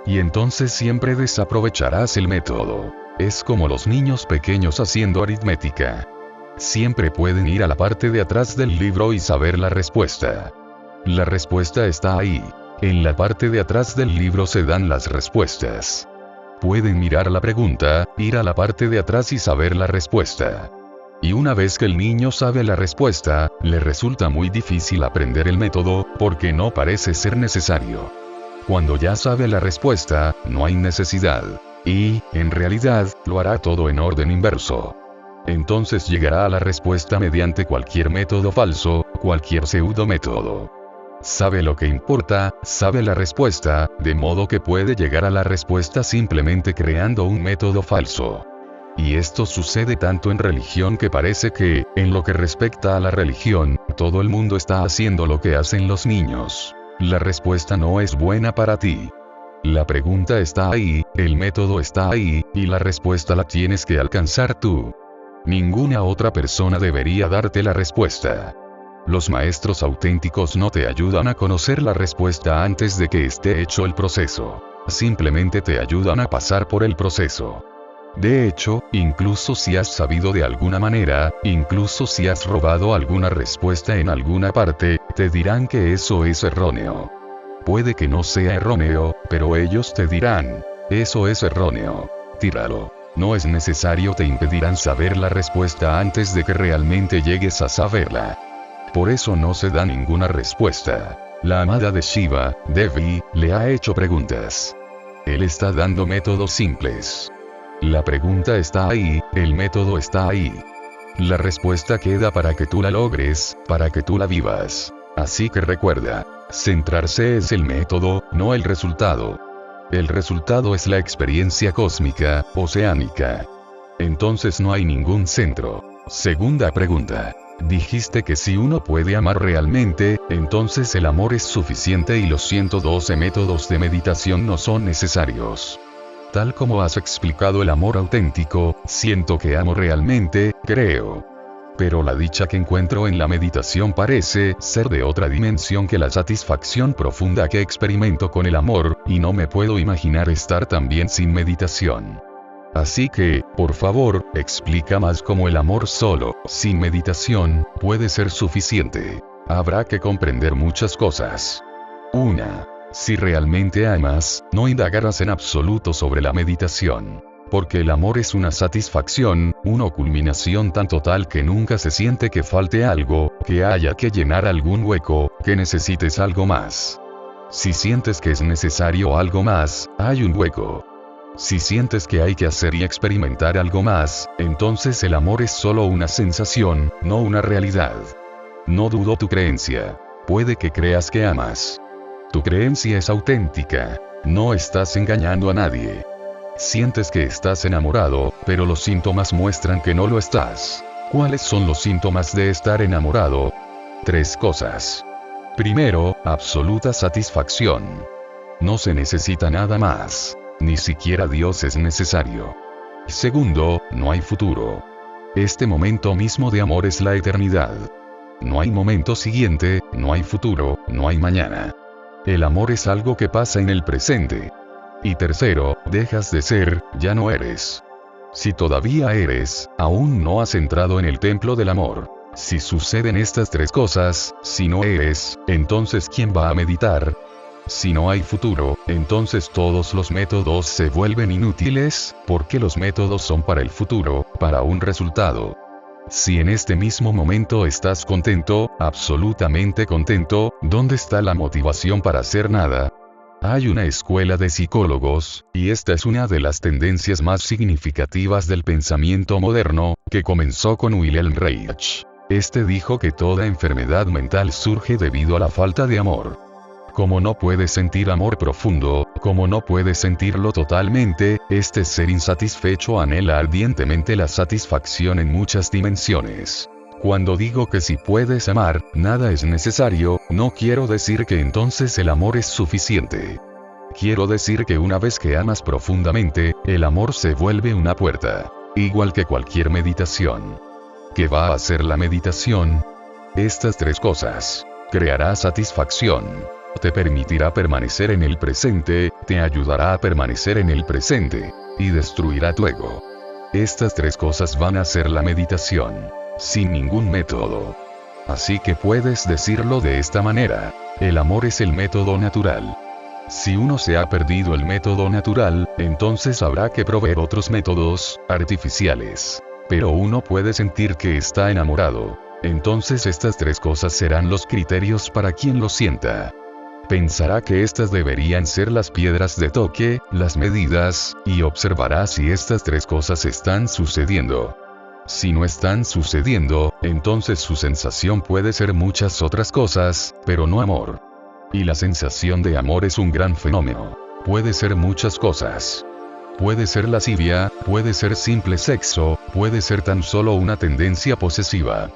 Y entonces siempre desaprovecharás el método. Es como los niños pequeños haciendo aritmética. Siempre pueden ir a la parte de atrás del libro y saber la respuesta. La respuesta está ahí. En la parte de atrás del libro se dan las respuestas. Pueden mirar la pregunta, ir a la parte de atrás y saber la respuesta. Y una vez que el niño sabe la respuesta, le resulta muy difícil aprender el método, porque no parece ser necesario. Cuando ya sabe la respuesta, no hay necesidad. Y, en realidad, lo hará todo en orden inverso. Entonces llegará a la respuesta mediante cualquier método falso, cualquier pseudo método. Sabe lo que importa, sabe la respuesta, de modo que puede llegar a la respuesta simplemente creando un método falso. Y esto sucede tanto en religión que parece que, en lo que respecta a la religión, todo el mundo está haciendo lo que hacen los niños. La respuesta no es buena para ti. La pregunta está ahí, el método está ahí, y la respuesta la tienes que alcanzar tú. Ninguna otra persona debería darte la respuesta. Los maestros auténticos no te ayudan a conocer la respuesta antes de que esté hecho el proceso. Simplemente te ayudan a pasar por el proceso. De hecho, incluso si has sabido de alguna manera, incluso si has robado alguna respuesta en alguna parte, te dirán que eso es erróneo. Puede que no sea erróneo, pero ellos te dirán, eso es erróneo. Tíralo. No es necesario, te impedirán saber la respuesta antes de que realmente llegues a saberla. Por eso no se da ninguna respuesta. La amada de Shiva, Devi, le ha hecho preguntas. Él está dando métodos simples. La pregunta está ahí, el método está ahí. La respuesta queda para que tú la logres, para que tú la vivas. Así que recuerda, centrarse es el método, no el resultado. El resultado es la experiencia cósmica, oceánica. Entonces no hay ningún centro. Segunda pregunta. Dijiste que si uno puede amar realmente, entonces el amor es suficiente y los 112 métodos de meditación no son necesarios. Tal como has explicado el amor auténtico, siento que amo realmente, creo. Pero la dicha que encuentro en la meditación parece ser de otra dimensión que la satisfacción profunda que experimento con el amor, y no me puedo imaginar estar tan bien sin meditación. Así que, por favor, explica más cómo el amor solo, sin meditación, puede ser suficiente. Habrá que comprender muchas cosas. 1. Si realmente amas, no indagarás en absoluto sobre la meditación. Porque el amor es una satisfacción, una culminación tan total que nunca se siente que falte algo, que haya que llenar algún hueco, que necesites algo más. Si sientes que es necesario algo más, hay un hueco. Si sientes que hay que hacer y experimentar algo más, entonces el amor es solo una sensación, no una realidad. No dudo tu creencia. Puede que creas que amas. Tu creencia es auténtica. No estás engañando a nadie. Sientes que estás enamorado, pero los síntomas muestran que no lo estás. ¿Cuáles son los síntomas de estar enamorado? 3 cosas. Primero, absoluta satisfacción. No se necesita nada más. Ni siquiera Dios es necesario. Segundo, no hay futuro. Este momento mismo de amor es la eternidad. No hay momento siguiente, no hay futuro, no hay mañana. El amor es algo que pasa en el presente. Y tercero, dejas de ser, ya no eres. Si todavía eres, aún no has entrado en el templo del amor. Si suceden estas 3 cosas, si no eres, entonces ¿quién va a meditar? Si no hay futuro, entonces todos los métodos se vuelven inútiles, porque los métodos son para el futuro, para un resultado. Si en este mismo momento estás contento, absolutamente contento, ¿dónde está la motivación para hacer nada? Hay una escuela de psicólogos, y esta es una de las tendencias más significativas del pensamiento moderno, que comenzó con Wilhelm Reich. Este dijo que toda enfermedad mental surge debido a la falta de amor. Como no puedes sentir amor profundo, como no puedes sentirlo totalmente, este ser insatisfecho anhela ardientemente la satisfacción en muchas dimensiones. Cuando digo que si puedes amar, nada es necesario, no quiero decir que entonces el amor es suficiente. Quiero decir que una vez que amas profundamente, el amor se vuelve una puerta. Igual que cualquier meditación. ¿Qué va a hacer la meditación? Estas 3 cosas. Creará satisfacción. Te permitirá permanecer en el presente, te ayudará a permanecer en el presente, y destruirá tu ego. Estas 3 cosas van a ser la meditación, sin ningún método. Así que puedes decirlo de esta manera, el amor es el método natural. Si uno se ha perdido el método natural, entonces habrá que proveer otros métodos, artificiales. Pero uno puede sentir que está enamorado. Entonces estas 3 cosas serán los criterios para quien lo sienta. Pensará que estas deberían ser las piedras de toque, las medidas, y observará si estas 3 cosas están sucediendo. Si no están sucediendo, entonces su sensación puede ser muchas otras cosas, pero no amor. Y la sensación de amor es un gran fenómeno. Puede ser muchas cosas. Puede ser lascivia, puede ser simple sexo, puede ser tan solo una tendencia posesiva.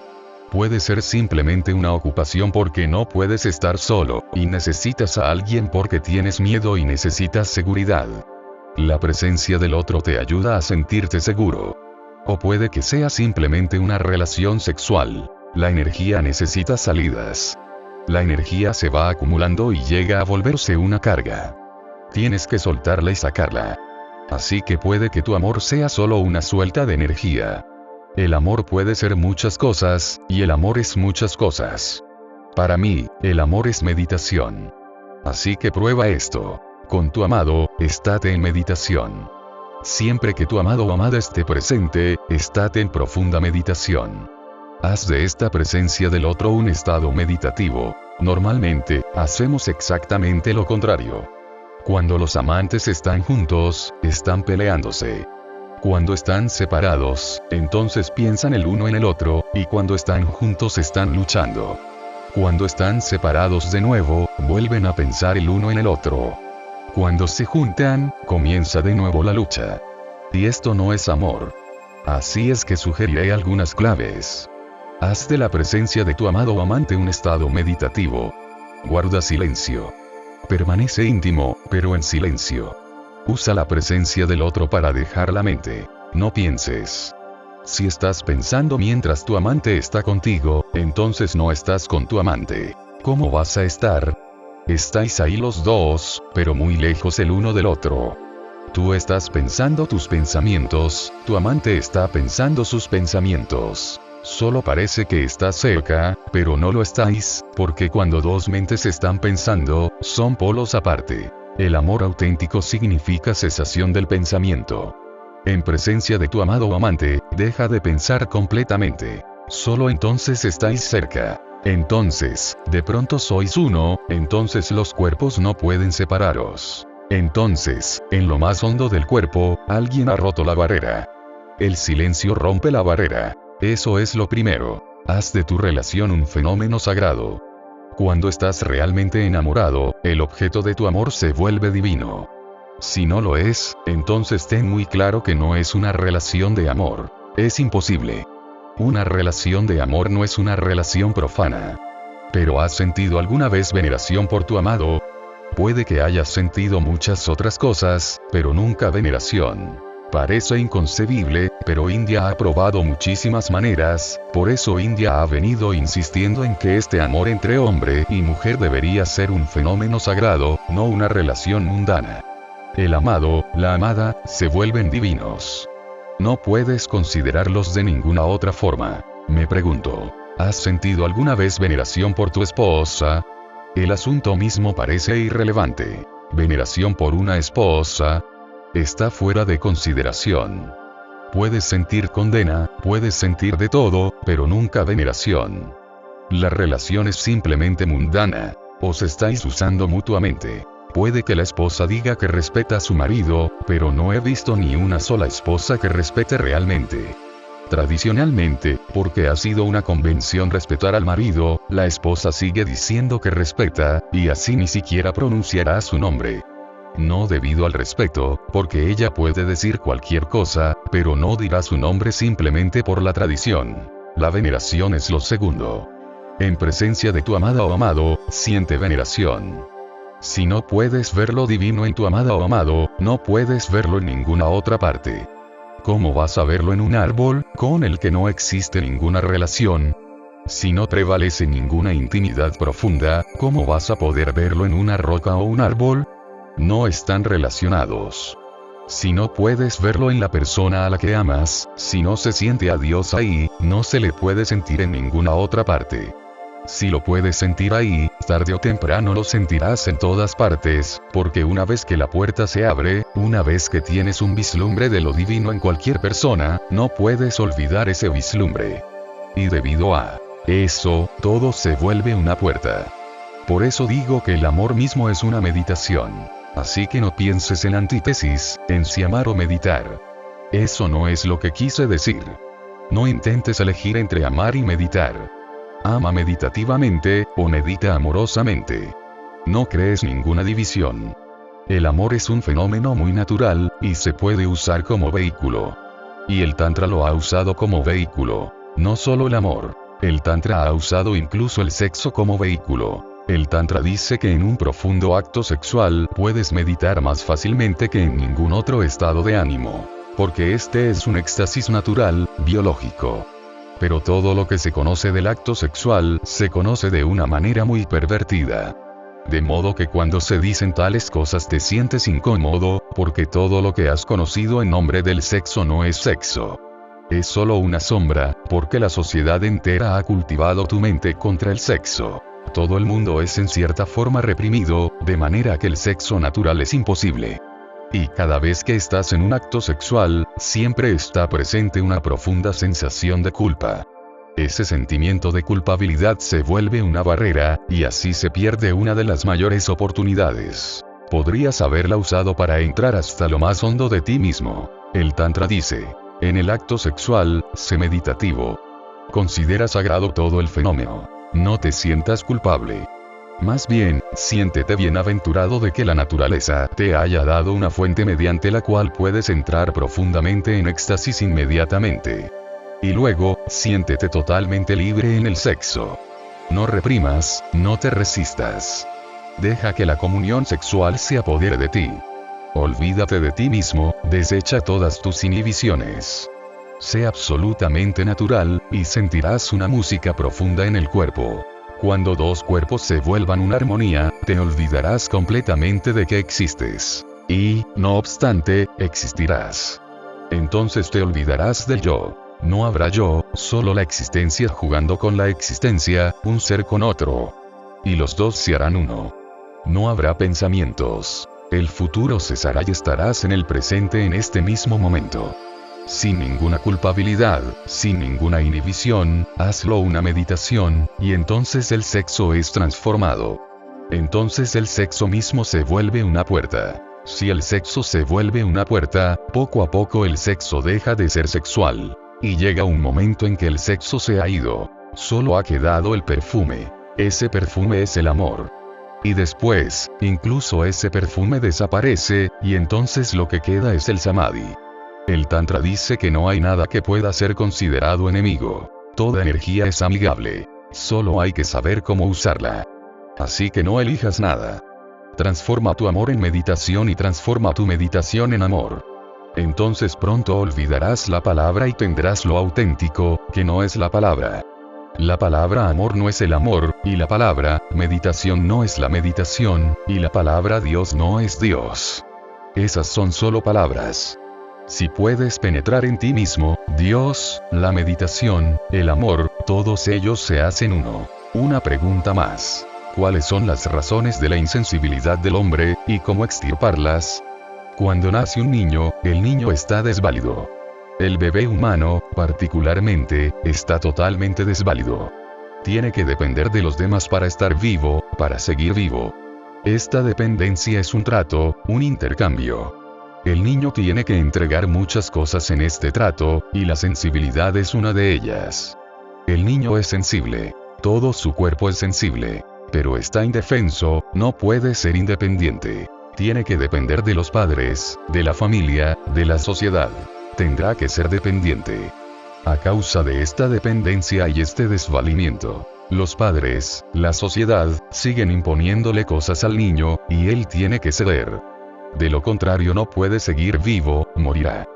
Puede ser simplemente una ocupación porque no puedes estar solo, y necesitas a alguien porque tienes miedo y necesitas seguridad. La presencia del otro te ayuda a sentirte seguro. O puede que sea simplemente una relación sexual. La energía necesita salidas. La energía se va acumulando y llega a volverse una carga. Tienes que soltarla y sacarla. Así que puede que tu amor sea solo una suelta de energía. El amor puede ser muchas cosas, y el amor es muchas cosas. Para mí, el amor es meditación. Así que prueba esto. Con tu amado, estate en meditación. Siempre que tu amado o amada esté presente, estate en profunda meditación. Haz de esta presencia del otro un estado meditativo. Normalmente, hacemos exactamente lo contrario. Cuando los amantes están juntos, están peleándose. Cuando están separados, entonces piensan el uno en el otro, y cuando están juntos están luchando. Cuando están separados de nuevo, vuelven a pensar el uno en el otro. Cuando se juntan, comienza de nuevo la lucha. Y esto no es amor. Así es que sugeriré algunas claves. Haz de la presencia de tu amado o amante un estado meditativo. Guarda silencio. Permanece íntimo, pero en silencio. Usa la presencia del otro para dejar la mente. No pienses. Si estás pensando mientras tu amante está contigo, entonces no estás con tu amante. ¿Cómo vas a estar? Estáis ahí los dos, pero muy lejos el uno del otro. Tú estás pensando tus pensamientos, tu amante está pensando sus pensamientos. Solo parece que estás cerca, pero no lo estáis, porque cuando dos mentes están pensando, son polos aparte. El amor auténtico significa cesación del pensamiento. En presencia de tu amado o amante, deja de pensar completamente. Solo entonces estáis cerca. Entonces, de pronto sois uno, entonces los cuerpos no pueden separaros. Entonces, en lo más hondo del cuerpo, alguien ha roto la barrera. El silencio rompe la barrera. Eso es lo primero. Haz de tu relación un fenómeno sagrado. Cuando estás realmente enamorado, el objeto de tu amor se vuelve divino. Si no lo es, entonces ten muy claro que no es una relación de amor. Es imposible. Una relación de amor no es una relación profana. ¿Pero has sentido alguna vez veneración por tu amado? Puede que hayas sentido muchas otras cosas, pero nunca veneración. Parece inconcebible, pero India ha probado muchísimas maneras, por eso India ha venido insistiendo en que este amor entre hombre y mujer debería ser un fenómeno sagrado, no una relación mundana. El amado, la amada, se vuelven divinos. No puedes considerarlos de ninguna otra forma. Me pregunto, ¿has sentido alguna vez veneración por tu esposa? El asunto mismo parece irrelevante. Veneración por una esposa está fuera de consideración. Puedes sentir condena, puedes sentir de todo, pero nunca veneración. La relación es simplemente mundana. Os estáis usando mutuamente. Puede que la esposa diga que respeta a su marido, pero no he visto ni una sola esposa que respete realmente. Tradicionalmente, porque ha sido una convención respetar al marido, la esposa sigue diciendo que respeta, y así ni siquiera pronunciará su nombre. No debido al respeto, porque ella puede decir cualquier cosa, pero no dirá su nombre simplemente por la tradición. La veneración es lo segundo. En presencia de tu amada o amado, siente veneración. Si no puedes ver lo divino en tu amada o amado, no puedes verlo en ninguna otra parte. ¿Cómo vas a verlo en un árbol, con el que no existe ninguna relación? Si no prevalece ninguna intimidad profunda, ¿cómo vas a poder verlo en una roca o un árbol? No están relacionados. Si no puedes verlo en la persona a la que amas, si no se siente a Dios ahí, no se le puede sentir en ninguna otra parte. Si lo puedes sentir ahí, tarde o temprano lo sentirás en todas partes, porque una vez que la puerta se abre, una vez que tienes un vislumbre de lo divino en cualquier persona, no puedes olvidar ese vislumbre. Y debido a eso, todo se vuelve una puerta. Por eso digo que el amor mismo es una meditación. Así que no pienses en antítesis, en si amar o meditar. Eso no es lo que quise decir. No intentes elegir entre amar y meditar. Ama meditativamente, o medita amorosamente. No crees ninguna división. El amor es un fenómeno muy natural, y se puede usar como vehículo. Y el Tantra lo ha usado como vehículo. No solo el amor. El Tantra ha usado incluso el sexo como vehículo. El Tantra dice que en un profundo acto sexual puedes meditar más fácilmente que en ningún otro estado de ánimo. Porque este es un éxtasis natural, biológico. Pero todo lo que se conoce del acto sexual, se conoce de una manera muy pervertida. De modo que cuando se dicen tales cosas te sientes incómodo, porque todo lo que has conocido en nombre del sexo no es sexo. Es solo una sombra, porque la sociedad entera ha cultivado tu mente contra el sexo. Todo el mundo es en cierta forma reprimido, de manera que el sexo natural es imposible. Y cada vez que estás en un acto sexual, siempre está presente una profunda sensación de culpa. Ese sentimiento de culpabilidad se vuelve una barrera, y así se pierde una de las mayores oportunidades. Podrías haberla usado para entrar hasta lo más hondo de ti mismo. El Tantra dice, en el acto sexual, sé meditativo. Considera sagrado todo el fenómeno. No te sientas culpable. Más bien, siéntete bienaventurado de que la naturaleza te haya dado una fuente mediante la cual puedes entrar profundamente en éxtasis inmediatamente. Y luego, siéntete totalmente libre en el sexo. No reprimas, no te resistas. Deja que la comunión sexual se apodere de ti. Olvídate de ti mismo, desecha todas tus inhibiciones. Sé absolutamente natural, y sentirás una música profunda en el cuerpo. Cuando dos cuerpos se vuelvan una armonía, te olvidarás completamente de que existes. Y, no obstante, existirás. Entonces te olvidarás del yo. No habrá yo, solo la existencia jugando con la existencia, un ser con otro. Y los dos se harán uno. No habrá pensamientos. El futuro cesará y estarás en el presente en este mismo momento. Sin ninguna culpabilidad, sin ninguna inhibición, hazlo una meditación, y entonces el sexo es transformado. Entonces el sexo mismo se vuelve una puerta. Si el sexo se vuelve una puerta, poco a poco el sexo deja de ser sexual. Y llega un momento en que el sexo se ha ido. Solo ha quedado el perfume. Ese perfume es el amor. Y después, incluso ese perfume desaparece, y entonces lo que queda es el samadhi. El Tantra dice que no hay nada que pueda ser considerado enemigo. Toda energía es amigable. Solo hay que saber cómo usarla. Así que no elijas nada. Transforma tu amor en meditación y transforma tu meditación en amor. Entonces pronto olvidarás la palabra y tendrás lo auténtico, que no es la palabra. La palabra amor no es el amor, y la palabra meditación no es la meditación, y la palabra Dios no es Dios. Esas son solo palabras. Si puedes penetrar en ti mismo, Dios, la meditación, el amor, todos ellos se hacen uno. Una pregunta más. ¿Cuáles son las razones de la insensibilidad del hombre, y cómo extirparlas? Cuando nace un niño, el niño está desválido. El bebé humano, particularmente, está totalmente desválido. Tiene que depender de los demás para estar vivo, para seguir vivo. Esta dependencia es un trato, un intercambio. El niño tiene que entregar muchas cosas en este trato, y la sensibilidad es una de ellas. El niño es sensible. Todo su cuerpo es sensible. Pero está indefenso, no puede ser independiente. Tiene que depender de los padres, de la familia, de la sociedad. Tendrá que ser dependiente. A causa de esta dependencia y este desvalimiento, los padres, la sociedad, siguen imponiéndole cosas al niño, y él tiene que ceder. De lo contrario no puede seguir vivo, morirá.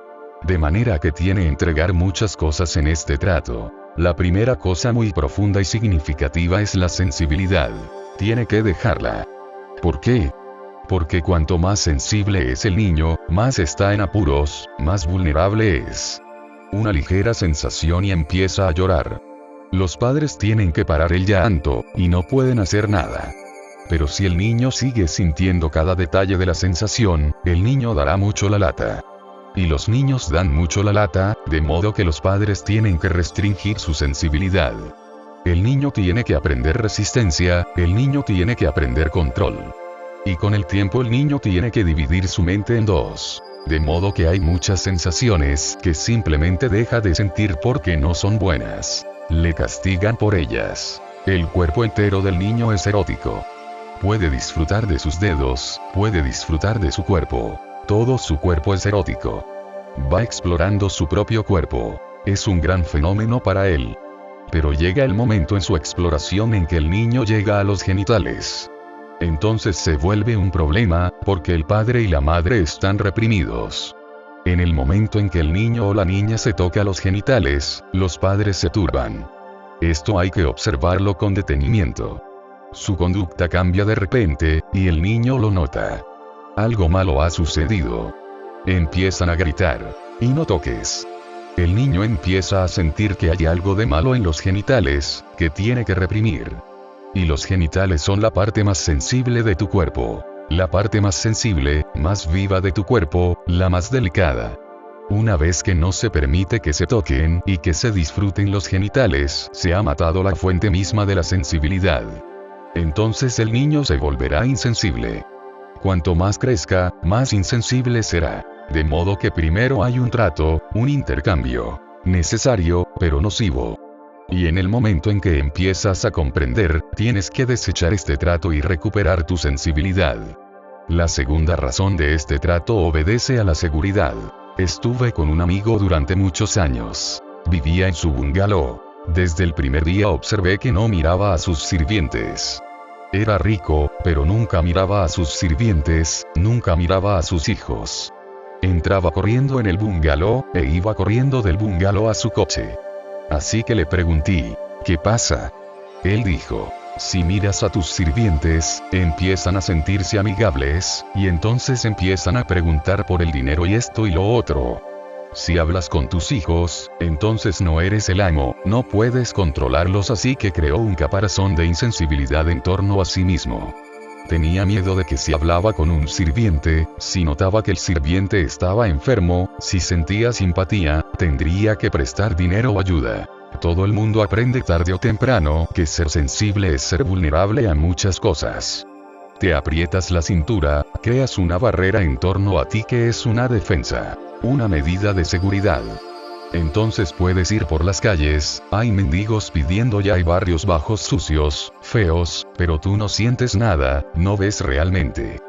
De manera que tiene que entregar muchas cosas en este trato. La primera cosa muy profunda y significativa es la sensibilidad. Tiene que dejarla. ¿Por qué? Porque cuanto más sensible es el niño, más está en apuros, más vulnerable es. Una ligera sensación y empieza a llorar. Los padres tienen que parar el llanto, y no pueden hacer nada. Pero si el niño sigue sintiendo cada detalle de la sensación, el niño dará mucho la lata. Y los niños dan mucho la lata, de modo que los padres tienen que restringir su sensibilidad. El niño tiene que aprender resistencia, el niño tiene que aprender control. Y con el tiempo el niño tiene que dividir su mente en dos. De modo que hay muchas sensaciones que simplemente deja de sentir porque no son buenas. Le castigan por ellas. El cuerpo entero del niño es erótico. Puede disfrutar de sus dedos, puede disfrutar de su cuerpo. Todo su cuerpo es erótico. Va explorando su propio cuerpo. Es un gran fenómeno para él. Pero llega el momento en su exploración en que el niño llega a los genitales. Entonces se vuelve un problema, porque el padre y la madre están reprimidos. En el momento en que el niño o la niña se toca los genitales, los padres se turban. Esto hay que observarlo con detenimiento. Su conducta cambia de repente, y el niño lo nota. Algo malo ha sucedido. Empiezan a gritar. Y no toques. El niño empieza a sentir que hay algo de malo en los genitales, que tiene que reprimir. Y los genitales son la parte más sensible de tu cuerpo. La parte más sensible, más viva de tu cuerpo, la más delicada. Una vez que no se permite que se toquen y que se disfruten los genitales, se ha matado la fuente misma de la sensibilidad. Entonces el niño se volverá insensible. Cuanto más crezca, más insensible será. De modo que primero hay un trato, un intercambio. Necesario, pero nocivo. Y en el momento en que empiezas a comprender, tienes que desechar este trato y recuperar tu sensibilidad. La segunda razón de este trato obedece a la seguridad. Estuve con un amigo durante muchos años. Vivía en su bungalow. Desde el primer día observé que no miraba a sus sirvientes. Era rico, pero nunca miraba a sus sirvientes, nunca miraba a sus hijos. Entraba corriendo en el bungalow, e iba corriendo del bungalow a su coche. Así que le pregunté, ¿qué pasa? Él dijo, si miras a tus sirvientes, empiezan a sentirse amigables, y entonces empiezan a preguntar por el dinero y esto y lo otro. Si hablas con tus hijos, entonces no eres el amo, no puedes controlarlos, así que creó un caparazón de insensibilidad en torno a sí mismo. Tenía miedo de que si hablaba con un sirviente, si notaba que el sirviente estaba enfermo, si sentía simpatía, tendría que prestar dinero o ayuda. Todo el mundo aprende tarde o temprano que ser sensible es ser vulnerable a muchas cosas. Te aprietas la cintura, creas una barrera en torno a ti que es una defensa, una medida de seguridad. Entonces puedes ir por las calles, hay mendigos pidiendo y hay barrios bajos sucios, feos, pero tú no sientes nada, no ves realmente.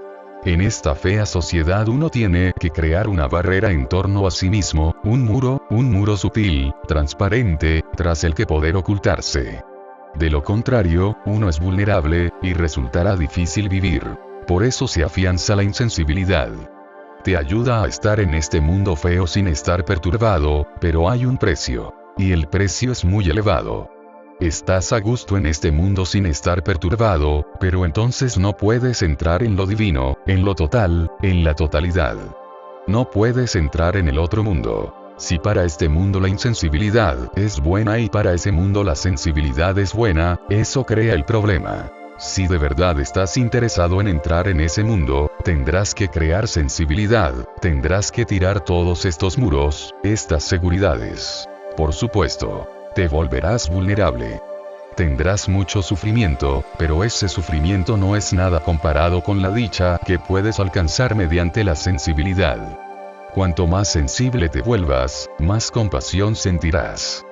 En esta fea sociedad uno tiene que crear una barrera en torno a sí mismo, un muro sutil, transparente, tras el que poder ocultarse. De lo contrario, uno es vulnerable, y resultará difícil vivir. Por eso se afianza la insensibilidad. Te ayuda a estar en este mundo feo sin estar perturbado, pero hay un precio. Y el precio es muy elevado. Estás a gusto en este mundo sin estar perturbado, pero entonces no puedes entrar en lo divino, en lo total, en la totalidad. No puedes entrar en el otro mundo. Si para este mundo la insensibilidad es buena y para ese mundo la sensibilidad es buena, eso crea el problema. Si de verdad estás interesado en entrar en ese mundo, tendrás que crear sensibilidad, tendrás que tirar todos estos muros, estas seguridades. Por supuesto, te volverás vulnerable. Tendrás mucho sufrimiento, pero ese sufrimiento no es nada comparado con la dicha que puedes alcanzar mediante la sensibilidad. Cuanto más sensible te vuelvas, más compasión sentirás.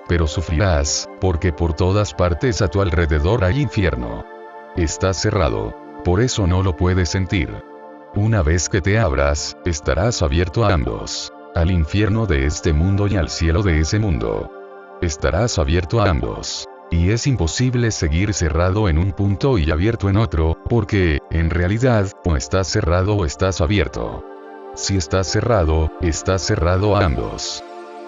Pero sufrirás, porque por todas partes a tu alrededor hay infierno. Estás cerrado, por eso no lo puedes sentir. Una vez que te abras, estarás abierto a ambos, al infierno de este mundo y al cielo de ese mundo. Estarás abierto a ambos. Y es imposible seguir cerrado en un punto y abierto en otro, porque, en realidad, o estás cerrado o estás abierto. Si estás cerrado a ambos.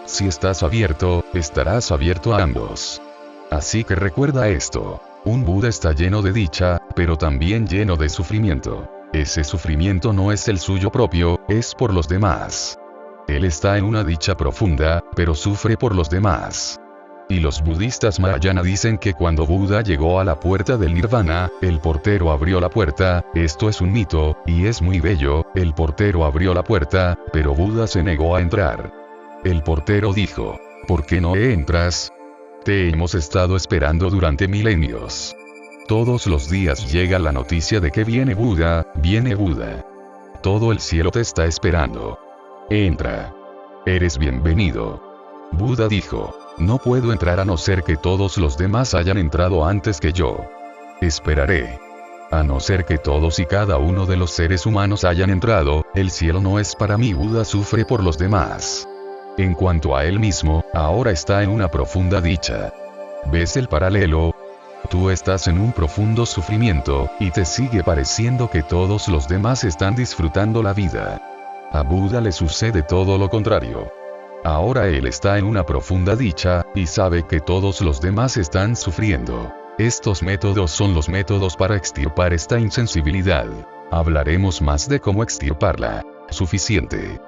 Si estás abierto, estarás abierto a ambos. Así que recuerda esto. Un Buda está lleno de dicha, pero también lleno de sufrimiento. Ese sufrimiento no es el suyo propio, es por los demás. Él está en una dicha profunda, pero sufre por los demás. Y los budistas Mahayana dicen que cuando Buda llegó a la puerta del Nirvana, el portero abrió la puerta. Esto es un mito, y es muy bello. El portero abrió la puerta, pero Buda se negó a entrar. El portero dijo, ¿por qué no entras? Te hemos estado esperando durante milenios. Todos los días llega la noticia de que viene Buda, viene Buda. Todo el cielo te está esperando. Entra. Eres bienvenido. Buda dijo, no puedo entrar a no ser que todos los demás hayan entrado antes que yo. Esperaré. A no ser que todos y cada uno de los seres humanos hayan entrado, el cielo no es para mí. Buda sufre por los demás. En cuanto a él mismo, ahora está en una profunda dicha. ¿Ves el paralelo? Tú estás en un profundo sufrimiento, y te sigue pareciendo que todos los demás están disfrutando la vida. A Buda le sucede todo lo contrario. Ahora él está en una profunda dicha, y sabe que todos los demás están sufriendo. Estos métodos son los métodos para extirpar esta insensibilidad. Hablaremos más de cómo extirparla. Suficiente.